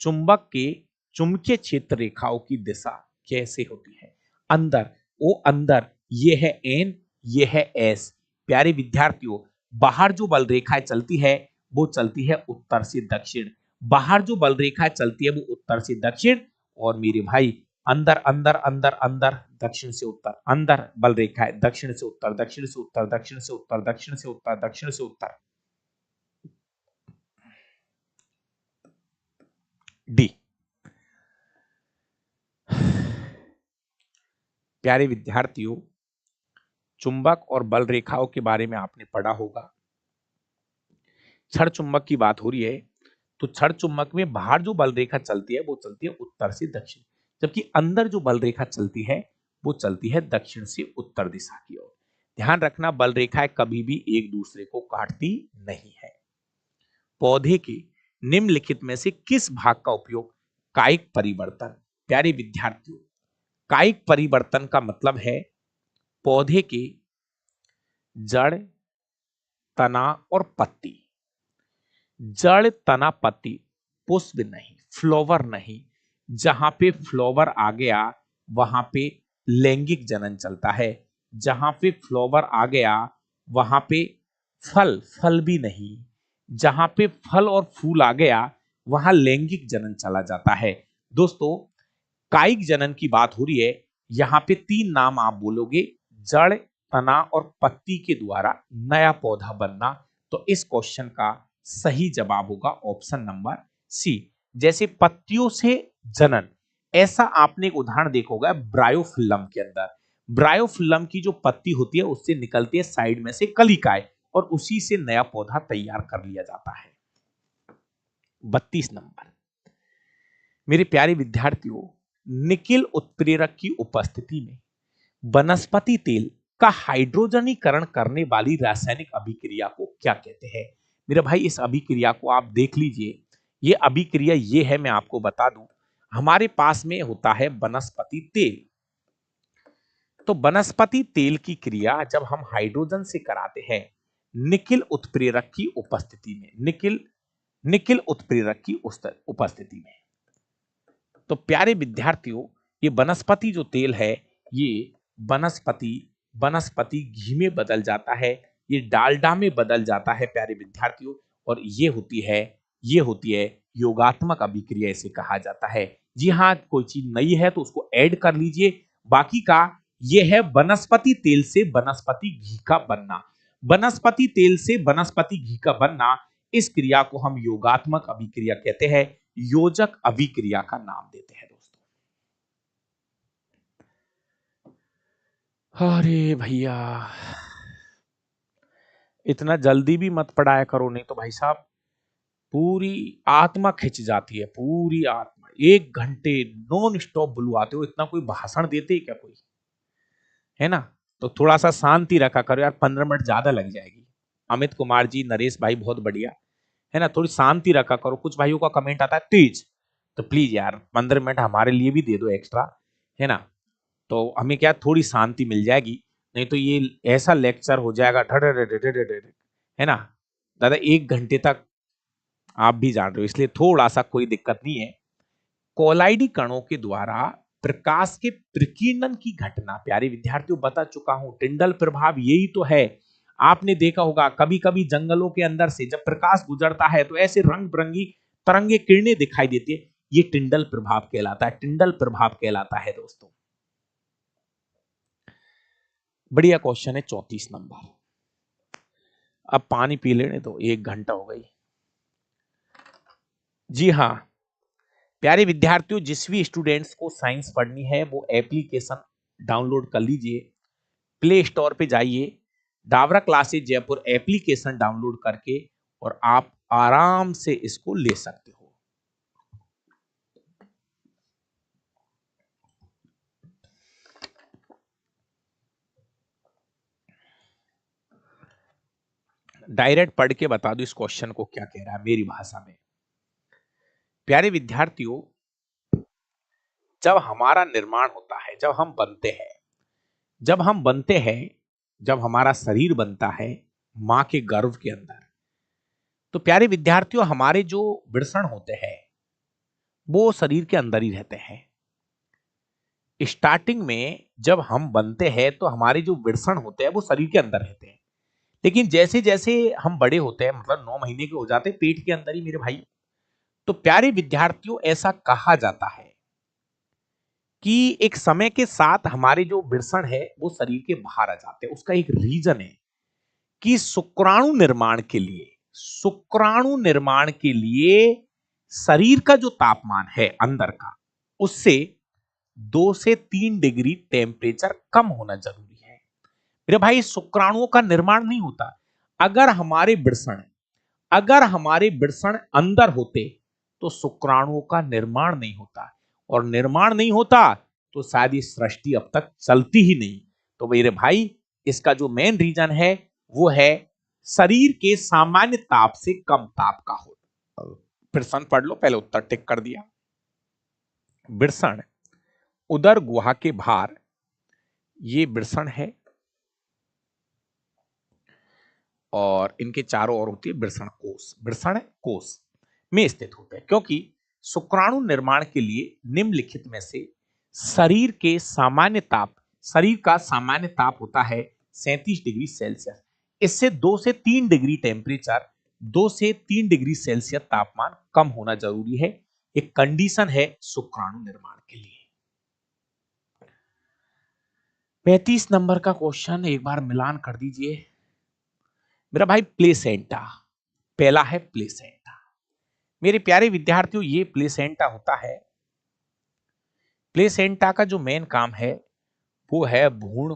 Speaker 1: चुंबक के चुंबकीय क्षेत्र रेखाओं की दिशा कैसे होती है? अंदर, ओ अंदर, ये है एन, ये है एस। प्यारे विद्यार्थियों, बाहर जो बल रेखाएं चलती है वो चलती है उत्तर से दक्षिण, बाहर जो बल रेखाएं चलती है वो उत्तर से दक्षिण, और मेरे भाई अंदर अंदर अंदर अंदर दक्षिण से उत्तर, अंदर बल रेखाएं दक्षिण से उत्तर, दक्षिण से उत्तर, दक्षिण से उत्तर, दक्षिण से उत्तर, दक्षिण से उत्तर। डी। प्यारे विद्यार्थियों, चुंबक और बल रेखाओं के बारे में आपने पढ़ा होगा। छड़ चुंबक की बात हो रही है तो छड़ चुंबक में बाहर जो बल रेखा चलती है वो चलती है उत्तर से दक्षिण, जबकि अंदर जो बल रेखा चलती है वो चलती है दक्षिण से उत्तर दिशा की ओर। ध्यान रखना, बल रेखाएं कभी भी एक दूसरे को काटती नहीं है। पौधे के निम्नलिखित में से किस भाग का उपयोग कायिक परिवर्तन? प्यारे विद्यार्थियों, कायिक परिवर्तन का मतलब है पौधे के जड़, तना और पत्ती, जड़, तना, पत्ती, पुष्प नहीं, फ्लावर नहीं, जहां पे फ्लावर आ गया वहां पे लैंगिक जनन चलता है, जहां पे फ्लावर आ गया वहां पे फल, फल भी नहीं, जहां पे फल और फूल आ गया वहां लैंगिक जनन चला जाता है। दोस्तों, कायिक जनन की बात हो रही है, यहां पे तीन नाम आप बोलोगे, जड़, तना और पत्ती के द्वारा नया पौधा बनना। तो इस क्वेश्चन का सही जवाब होगा ऑप्शन नंबर सी। जैसे पत्तियों से जनन, ऐसा आपने एक उदाहरण देखा होगा ब्रायोफिल्म के अंदर। ब्रायोफिल्म की जो पत्ती होती है उससे निकलती है साइड में से कलिकाएं, और उसी से नया पौधा तैयार कर लिया जाता है। 32 नंबर, मेरे प्यारे विद्यार्थियों, निकिल उत्प्रेरक की उपस्थिति में वनस्पति तेल का हाइड्रोजनीकरण करने वाली रासायनिक अभिक्रिया को क्या कहते हैं? मेरे भाई इस अभिक्रिया को आप देख लीजिए। ये अभिक्रिया ये है, मैं आपको बता दूं, हमारे पास में होता है वनस्पति तेल। तो वनस्पति तेल की क्रिया जब हम हाइड्रोजन से कराते हैं निकिल उत्प्रेरक की उपस्थिति में, निकिल निकिल उत्प्रेरक की उपस्थिति में। तो प्यारे विद्यार्थियों, ये वनस्पति जो तेल है ये वनस्पति वनस्पति घी में बदल जाता है, ये डालडा में बदल जाता है प्यारे विद्यार्थियों, और ये होती है योगात्मक अभिक्रिया, इसे कहा जाता है। जी हाँ, कोई चीज नई है तो उसको ऐड कर लीजिए। बाकी का ये है वनस्पति तेल से वनस्पति घी का बनना, वनस्पति तेल से वनस्पति घी का बनना, इस क्रिया को हम योगात्मक अभिक्रिया कहते हैं, योजक अभिक्रिया का नाम देते हैं दोस्तों। अरे भैया, इतना जल्दी भी मत पढ़ाया करो, नहीं तो भाई साहब पूरी आत्मा खिंच जाती है, पूरी आत्मा। 1 घंटे नॉन स्टॉप बुलवाते हो, इतना कोई भाषण देते ही क्या कोई? है ना? तो थोड़ा सा शांति रखा करो यार, 15 मिनट ज्यादा लग जाएगी। अमित कुमार जी, नरेश भाई बहुत बढ़िया, है ना? थोड़ी शांति रखा करो। कुछ भाइयों का कमेंट आता है तेज, तो प्लीज यार 15 मिनट हमारे लिए भी दे दो एक्स्ट्रा, है ना? तो हमें क्या थोड़ी शांति मिल जाएगी, नहीं तो ये ऐसा लेक्चर हो जाएगा है ना दादा, 1 घंटे तक। आप भी जान रहे हो, इसलिए थोड़ा सा कोई दिक्कत नहीं है। कोलाइडी कणों के द्वारा प्रकाश के प्रकीर्णन की घटना, प्यारे विद्यार्थियों बता चुका हूं, टिंडल प्रभाव यही तो है। आपने देखा होगा कभी कभी जंगलों के अंदर से जब प्रकाश गुजरता है तो ऐसे रंग बिरंगी तरंगे किरणें दिखाई देती है, ये टिंडल प्रभाव कहलाता है, टिंडल प्रभाव कहलाता है दोस्तों। बढ़िया क्वेश्चन है 34 नंबर। अब पानी पी लेने तो 1 घंटा हो गई। जी हाँ प्यारे विद्यार्थियों, जिस भी स्टूडेंट्स को साइंस पढ़नी है वो एप्लीकेशन डाउनलोड कर लीजिए। प्ले स्टोर पे जाइए, Dabra classes Jaipur application download करके और आप आराम से इसको ले सकते हो। डायरेक्ट पढ़ के बता दो इस क्वेश्चन को क्या कह रहा है मेरी भाषा में। प्यारे विद्यार्थियों, जब हमारा निर्माण होता है, जब हम बनते हैं, जब हमारा शरीर बनता है मां के गर्भ के अंदर, तो प्यारे विद्यार्थियों हमारे जो वृषण होते हैं वो शरीर के अंदर ही रहते हैं। स्टार्टिंग में जब हम बनते हैं तो हमारे जो वृषण होते हैं वो शरीर के अंदर रहते हैं, लेकिन जैसे जैसे हम बड़े होते हैं, मतलब 9 महीने के हो जाते हैं पेट के अंदर ही मेरे भाई, तो प्यारे विद्यार्थियों ऐसा कहा जाता है कि एक समय के साथ हमारे जो वृषण है वो शरीर के बाहर आ जाते हैं। उसका एक रीजन है कि शुक्राणु निर्माण के लिए शरीर का जो तापमान है अंदर का, उससे 2 से 3 डिग्री टेम्परेचर कम होना जरूरी है। मेरे भाई शुक्राणुओं का निर्माण नहीं होता अगर हमारे वृषण अगर हमारे वृषण अंदर होते तो शुक्राणुओं का निर्माण नहीं होता, और निर्माण नहीं होता तो शायद ये सृष्टि अब तक चलती ही नहीं। तो मेरे भाई इसका जो मेन रीजन है वो है शरीर के सामान्य ताप से कम ताप का हो। वृषण पढ़ लो, पहले उत्तर टिक कर दिया। वृषण उदर गुहा के बाहर, ये वृषण है और इनके चारों ओर होती है वृषण कोश में स्थित होते हैं। क्योंकि शुक्राणु निर्माण के लिए निम्नलिखित में से शरीर का सामान्य ताप होता है 37 डिग्री सेल्सियस। इससे 2 से 3 डिग्री सेल्सियस तापमान कम होना जरूरी है। एक कंडीशन है शुक्राणु निर्माण के लिए। 35 नंबर का क्वेश्चन एक बार मिलान कर दीजिए मेरा भाई। प्लेसेंटा, पहला है प्लेसेंटा। मेरे प्यारे विद्यार्थियों, ये प्लेसेंटा होता है, प्लेसेंटा का जो मेन काम है वो है भ्रूण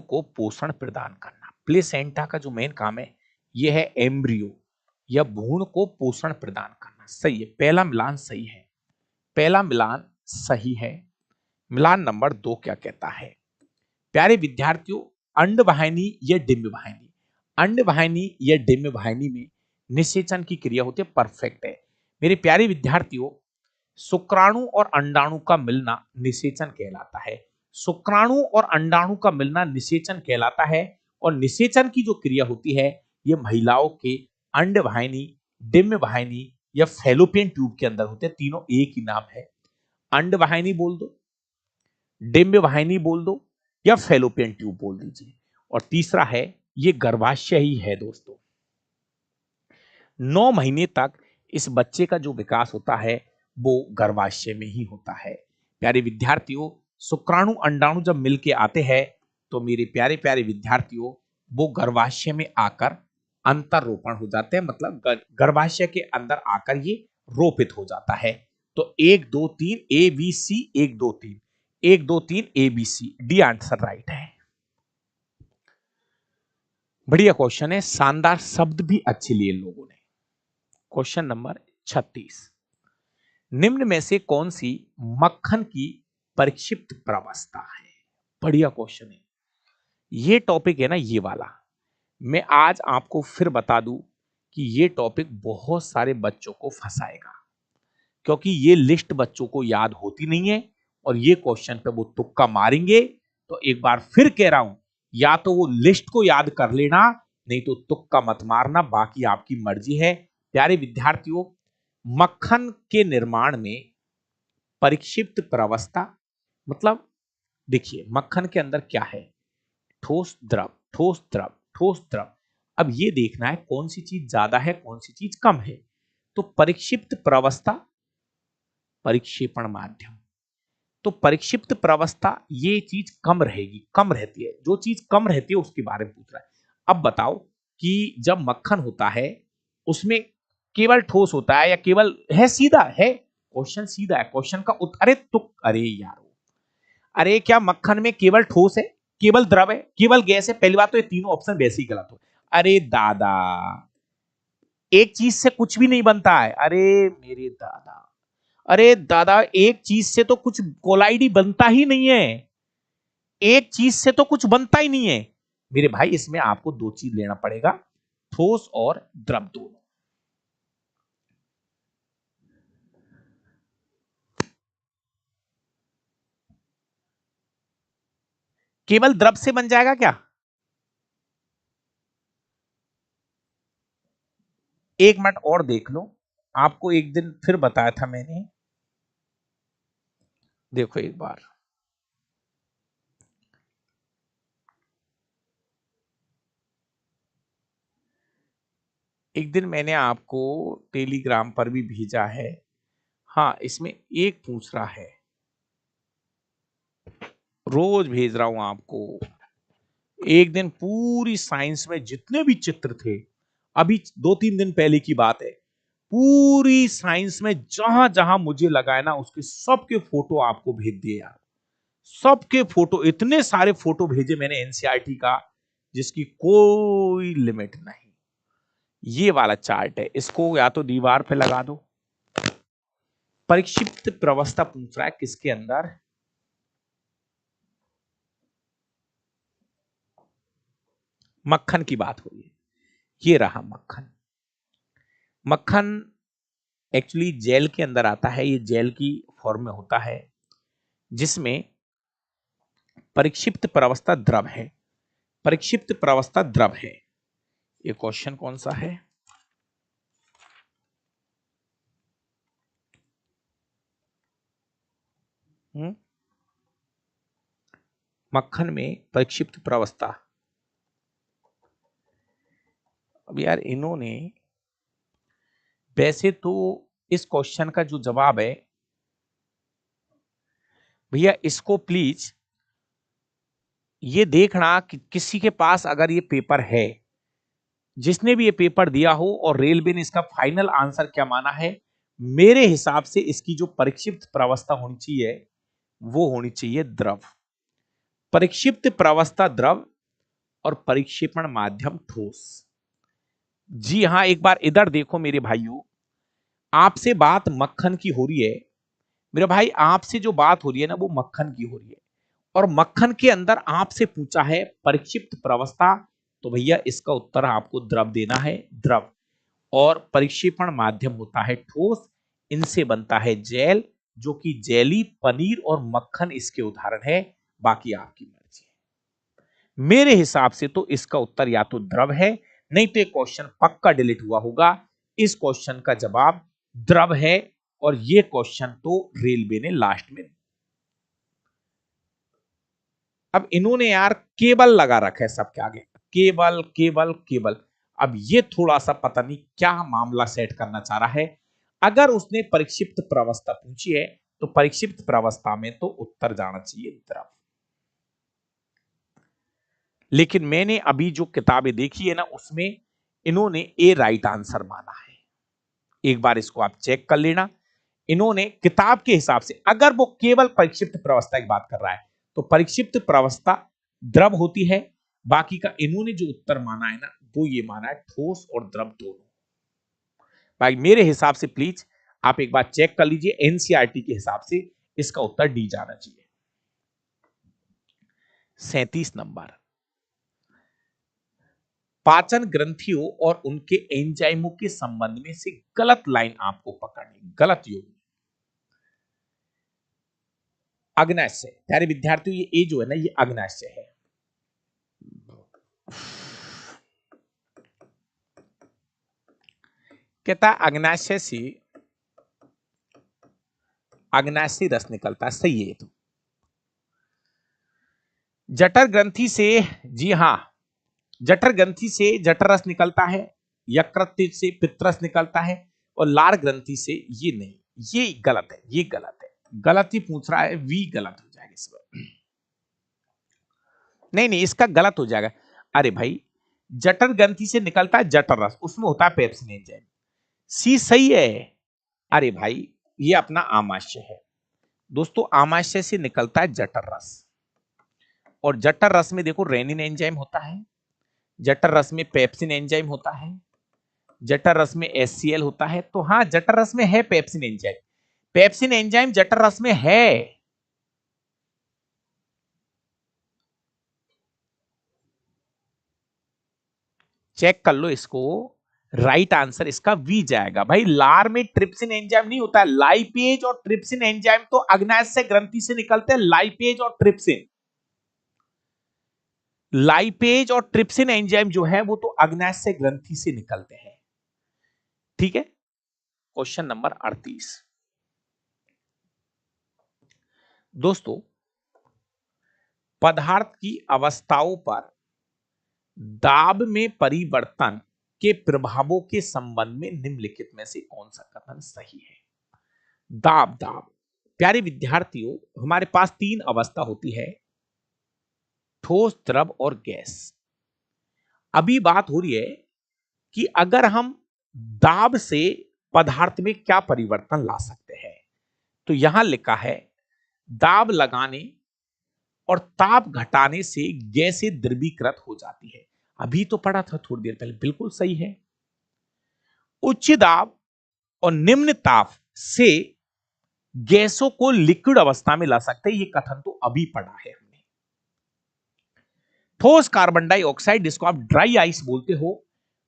Speaker 1: को पोषण प्रदान करना। प्लेसेंटा का जो मेन काम है ये है एम्ब्रियो या भ्रूण को पोषण प्रदान करना। सही है, पहला मिलान सही है, पहला मिलान सही है। मिलान नंबर 2 क्या कहता है प्यारे विद्यार्थियों? अंडवाहिनी या डिंबवाहिनी, अंडवाहिनी या डिंबवाहिनी में निषेचन की क्रिया होती है, परफेक्ट है। मेरे प्यारे विद्यार्थियों, शुक्राणु और अंडाणु का मिलना निषेचन कहलाता है। शुक्राणु और अंडाणु का मिलना निषेचन कहलाता है, और निषेचन की जो क्रिया होती है ये महिलाओं के अंडवाहिनी, डिंबवाहिनी या फैलोपियन ट्यूब के अंदर होते हैं। तीनों एक ही नाम है, अंडवाहिनी बोल दो, डिंबवाहिनी बोल दो या फैलोपियन ट्यूब बोल दीजिए। और तीसरा है ये गर्भाशय ही है दोस्तों। 9 महीने तक इस बच्चे का जो विकास होता है वो गर्भाशय में ही होता है। प्यारे विद्यार्थियों, शुक्राणु अंडाणु जब मिलके आते हैं तो मेरे प्यारे प्यारे विद्यार्थियों वो गर्भाशय में आकर अंतररोपण हो जाते हैं, मतलब गर्भाशय के अंदर आकर ये रोपित हो जाता है। तो 1 2 3 ABC, 1 2 3, 1 2 3 ABC, D answer right है। बढ़िया क्वेश्चन है, शानदार शब्द भी अच्छे लिए लोगों ने। क्वेश्चन नंबर 36, निम्न में से कौन सी मक्खन की परिक्षिप्त प्रावस्था है? बढ़िया क्वेश्चन है। ये टॉपिक है ना, ये वाला मैं आज आपको फिर बता दूं कि ये टॉपिक बहुत सारे बच्चों को फंसाएगा, क्योंकि ये लिस्ट बच्चों को याद होती नहीं है और ये क्वेश्चन पे वो तुक्का मारेंगे। तो एक बार फिर कह रहा हूं, या तो वो लिस्ट को याद कर लेना, नहीं तो तुक्का मत मारना, बाकी आपकी मर्जी है। प्यारे विद्यार्थियों, मक्खन के निर्माण में परिक्षिप्त प्रावस्था मतलब, देखिए मक्खन के अंदर क्या है, ठोस द्रव, ठोस द्रव, ठोस द्रव। अब ये देखना है कौन सी चीज ज्यादा है कौन सी चीज कम है। तो परिक्षिप्त प्रावस्था, परिक्षेपण माध्यम, तो परिक्षिप्त प्रावस्था ये चीज कम रहेगी, कम रहती है। जो चीज कम रहती है उसके बारे में पूछ रहा है। अब बताओ कि जब मक्खन होता है उसमें केवल ठोस होता है या केवल है, सीधा है क्वेश्चन, सीधा है क्वेश्चन का उत्तर। अरे तुक, अरे यार, अरे क्या मक्खन में केवल ठोस है, केवल द्रव है, केवल गैस है? पहली बात तो ये तीनों ऑप्शन वैसे ही गलत हो। अरे दादा, एक चीज से कुछ भी नहीं बनता है। अरे मेरे दादा, अरे दादा, एक चीज से तो कुछ कोलाइड ही बनता ही नहीं है, एक चीज से तो कुछ बनता ही नहीं है मेरे भाई। इसमें आपको दो चीज लेना पड़ेगा, ठोस और द्रव दोनों। केवल द्रव से बन जाएगा क्या? एक मिनट और देख लो, आपको एक दिन फिर बताया था मैंने, देखो एक बार। एक दिन मैंने आपको टेलीग्राम पर भी भेजा है। हाँ, इसमें एक पूछ रहा है, रोज भेज रहा हूं आपको। एक दिन पूरी साइंस में जितने भी चित्र थे, अभी 2-3 दिन पहले की बात है, पूरी साइंस में जहां जहां मुझे लगा है ना, उसके सबके फोटो आपको भेज दिए यार। सबके फोटो, इतने सारे फोटो भेजे मैंने एनसीईआरटी का, जिसकी कोई लिमिट नहीं। ये वाला चार्ट है, इसको या तो दीवार पे लगा दो। परिक्षिप्त प्रवस्था पूछ रहा है किसके अंदर? मक्खन की बात हो रही है। ये रहा मक्खन। मक्खन एक्चुअली जेल के अंदर आता है, ये जेल की फॉर्म में होता है, जिसमें परिक्षिप्त प्रवस्था द्रव है। परिक्षिप्त प्रवस्था द्रव है। ये क्वेश्चन कौन सा है? मक्खन में परिक्षिप्त प्रवस्था। अब यार इन्होंने, वैसे तो इस क्वेश्चन का जो जवाब है भैया, इसको प्लीज ये देखना कि किसी के पास अगर ये पेपर है, जिसने भी ये पेपर दिया हो और रेलवे ने इसका फाइनल आंसर क्या माना है, मेरे हिसाब से इसकी जो परिक्षिप्त प्रवस्था होनी चाहिए वो होनी चाहिए द्रव। परिक्षिप्त प्रवस्था द्रव और परिक्षेपण माध्यम ठोस। जी हां, एक बार इधर देखो मेरे भाइयों, आपसे बात मक्खन की हो रही है मेरे भाई, आपसे जो बात हो रही है ना वो मक्खन की हो रही है, और मक्खन के अंदर आपसे पूछा है परिक्षिप्त प्रवस्था, तो भैया इसका उत्तर आपको द्रव देना है, द्रव। और परिक्षेपण माध्यम होता है ठोस, इनसे बनता है जेल, जो कि जेली, पनीर और मक्खन इसके उदाहरण है। बाकी आपकी मर्जी है। मेरे हिसाब से तो इसका उत्तर या तो द्रव है, नहीं तो क्वेश्चन पक्का डिलीट हुआ होगा। इस क्वेश्चन का जवाब द्रव है, और ये क्वेश्चन तो रेलवे ने लास्ट में। अब इन्होंने यार केबल लगा रखा है सबके आगे, केबल केबल केबल। अब ये थोड़ा सा पता नहीं क्या मामला सेट करना चाह रहा है। अगर उसने परिक्षिप्त प्रवस्था पूछी है, तो परिक्षिप्त प्रवस्था में तो उत्तर जाना चाहिए द्रव। लेकिन मैंने अभी जो किताबें देखी है ना, उसमें इन्होंने ए राइट आंसर माना है। एक बार इसको आप चेक कर लेना। इन्होंने किताब के हिसाब से, अगर वो केवल परिक्षिप्त प्रवस्था की बात कर रहा है, तो परिक्षिप्त प्रवस्था द्रव होती है। बाकी का इन्होंने जो उत्तर माना है ना, वो ये माना है ठोस और द्रव दोनों। भाई मेरे हिसाब से प्लीज आप एक बार चेक कर लीजिए, एनसीईआरटी के हिसाब से इसका उत्तर डी जाना चाहिए। 37 नंबर, पाचन ग्रंथियों और उनके एंजाइमों के संबंध में से गलत लाइन आपको पकड़नी, गलत योग। अग्नाशय, प्यारे विद्यार्थियों, ये ए जो है ना, ये अग्नाशय है। कहता अग्नाशय से, अग्नाशय रस निकलता है, सही है। तो जठर ग्रंथि से, जी हां, जठर ग्रंथि से जठर रस निकलता है, यकृत से पित्तरस निकलता है, और लार ग्रंथि से ये नहीं, ये गलत है, ये गलत है। गलत ही पूछ रहा है, वी गलत हो जाएगा इसमें। नहीं नहीं, इसका गलत हो जाएगा। अरे भाई, जठर ग्रंथि से निकलता है जठर रस, उसमें होता है पेप्सिन एंजाइम। सी सही है। अरे भाई ये अपना आमाशय है दोस्तों, आमाशय से निकलता है जठर रस, और जठर रस में देखो रेनिन एंजाइम होता है, जठर रस में पेप्सिन एंजाइम होता है, जठर रस में HCl होता है। तो हाँ, जठर रस में है पेप्सिन एंजाइम, पेप्सिन एंजाइम जठर रस में है। चेक कर लो इसको, राइट आंसर इसका वी जाएगा। भाई लार में ट्रिप्सिन एंजाइम नहीं होता है, लाइपेज और ट्रिप्सिन एंजाइम तो अग्नाशय ग्रंथि से निकलते हैं, लाइपेज और ट्रिप्सिन। लाइपेज और ट्रिप्सिन एंजाइम जो है वो तो अग्नाशय ग्रंथि से निकलते हैं। ठीक है, क्वेश्चन नंबर 38 दोस्तों, पदार्थ की अवस्थाओं पर दाब में परिवर्तन के प्रभावों के संबंध में निम्नलिखित में से कौन सा कथन सही है? दाब, दाब प्यारे विद्यार्थियों, हमारे पास तीन अवस्था होती है, ठोस, द्रव और गैस। अभी बात हो रही है कि अगर हम दाब से पदार्थ में क्या परिवर्तन ला सकते हैं, तो यहां लिखा है दाब लगाने और ताप घटाने से गैसें द्रवीकृत हो जाती है। अभी तो पढ़ा था थोड़ी देर पहले, बिल्कुल सही है। उच्च दाब और निम्न ताप से गैसों को लिक्विड अवस्था में ला सकते हैं, ये कथन तो अभी पढ़ा है हमने। ठोस कार्बन डाइऑक्साइड, जिसको आप ड्राई आइस बोलते हो,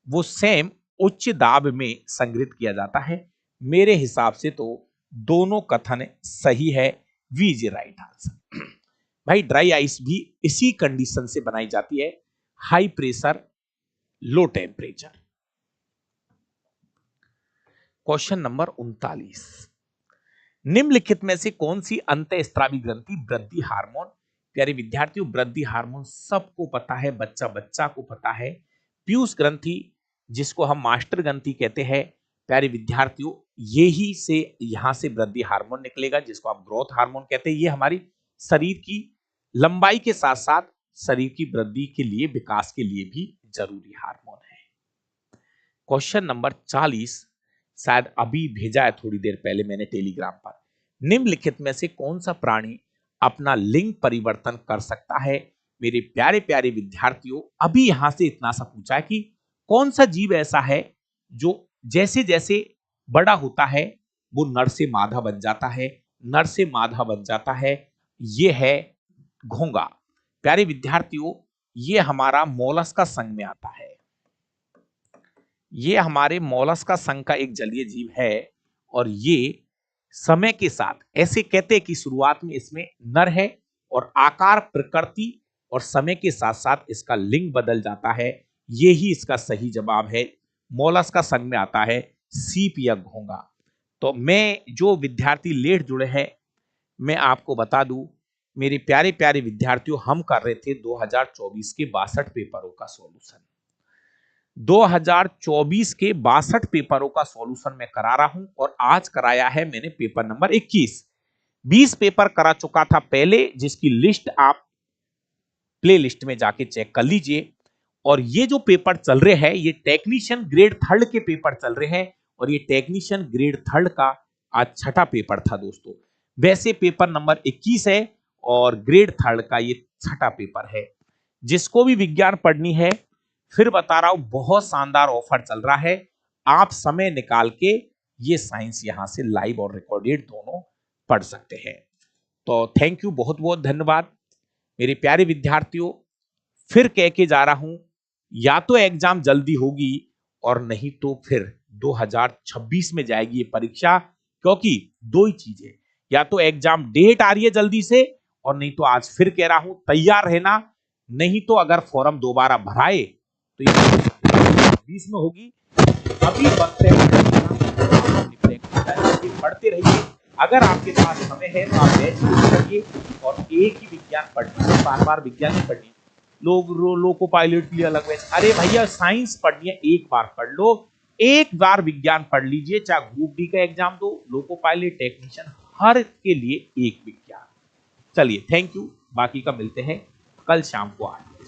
Speaker 1: वो सेम उच्च दाब में संग्रहित किया जाता है। मेरे हिसाब से तो दोनों कथन सही है, वी इज राइट आंसर। भाई ड्राई आइस भी इसी कंडीशन से बनाई जाती है, high pressure low temperature. Question number 39, निम्नलिखित में से कौन सी अंतःस्रावी ग्रंथि वृद्धि हार्मोन? प्यारे विद्यार्थियों, वृद्धि हार्मोन सबको पता है, बच्चा बच्चा को पता है। पीयूष ग्रंथि, जिसको हम मास्टर ग्रंथि कहते हैं, प्यारे विद्यार्थियों यही से यहां से वृद्धि हार्मोन निकलेगा, जिसको आप ग्रोथ हार्मोन कहते हैं। ये हमारी शरीर की लंबाई के साथ साथ शरीर की वृद्धि के लिए, विकास के लिए भी जरूरी हार्मोन है। क्वेश्चन नंबर 40 शायद अभी भेजा है थोड़ी देर पहले मैंने टेलीग्राम पर। निम्नलिखित में से कौन सा प्राणी अपना लिंग परिवर्तन कर सकता है? मेरे प्यारे प्यारे विद्यार्थियों, अभी यहां से इतना सा पूछा है कि कौन सा जीव ऐसा है जो जैसे जैसे बड़ा होता है वो नर से मादा बन जाता है, नर से मादा बन जाता है। ये है घोंगा। प्यारे विद्यार्थियों, ये हमारा मोलस्का संघ में आता है, ये हमारे मोलस्का संघ का एक जलीय जीव है, और ये समय के साथ, ऐसे कहते हैं कि शुरुआत में इसमें नर है और आकार, प्रकृति और समय के साथ साथ इसका लिंग बदल जाता है। यही इसका सही जवाब है, मोलस्का संघ में आता है सीप या घोंगा। तो मैं जो विद्यार्थी लेट जुड़े हैं, मैं आपको बता दूं मेरे प्यारे प्यारे विद्यार्थियों, हम कर रहे थे 2024 के 62 पेपरों का सॉल्यूशन। 2024 के 62 पेपरों का सॉल्यूशन मैं करा रहा हूं, और आज कराया है मैंने पेपर नंबर 21। 20 पेपर करा चुका था पहले, जिसकी लिस्ट आप प्ले लिस्ट में जाके चेक कर लीजिए। और ये जो पेपर चल रहे हैं, ये टेक्नीशियन ग्रेड थर्ड के पेपर चल रहे हैं, और ये टेक्नीशियन ग्रेड थर्ड का आज छठा पेपर था दोस्तों। वैसे पेपर नंबर 21 है और ग्रेड थर्ड का ये छठा पेपर है। जिसको भी विज्ञान पढ़नी है, फिर बता रहा हूं, बहुत शानदार ऑफर चल रहा है। आप समय निकाल के ये साइंस यहां से लाइव और रिकॉर्डेड दोनों पढ़ सकते हैं। तो थैंक यू, बहुत बहुत धन्यवाद मेरे प्यारे विद्यार्थियों। फिर कह के जा रहा हूं, या तो एग्जाम जल्दी होगी और नहीं तो फिर 2026 में जाएगी ये परीक्षा। क्योंकि दो ही चीजें, या तो एग्जाम डेट आ रही है जल्दी से, और नहीं तो आज फिर कह रहा हूं तैयार रहना। नहीं तो अगर फॉर्म दोबारा भराए तो ये 20 में होगी। अभी वक्त है, पढ़ते रहिए। अगर आपके पास समय है तो आप बैच करिए, और एक ही विज्ञान पढ़िए, बार बार विज्ञान नहीं पढ़िए। लोको पायलट के लिए अलग बैच, अरे भैया साइंस पढ़नी है, एक बार पढ़ लो, एक बार विज्ञान पढ़ लीजिए, चाहे ग्रुप डी का एग्जाम दो, लोको पायलट, टेक्नीशियन, हर के लिए एक विज्ञान। चलिए थैंक यू, बाकी का मिलते हैं कल शाम को 8 बजे।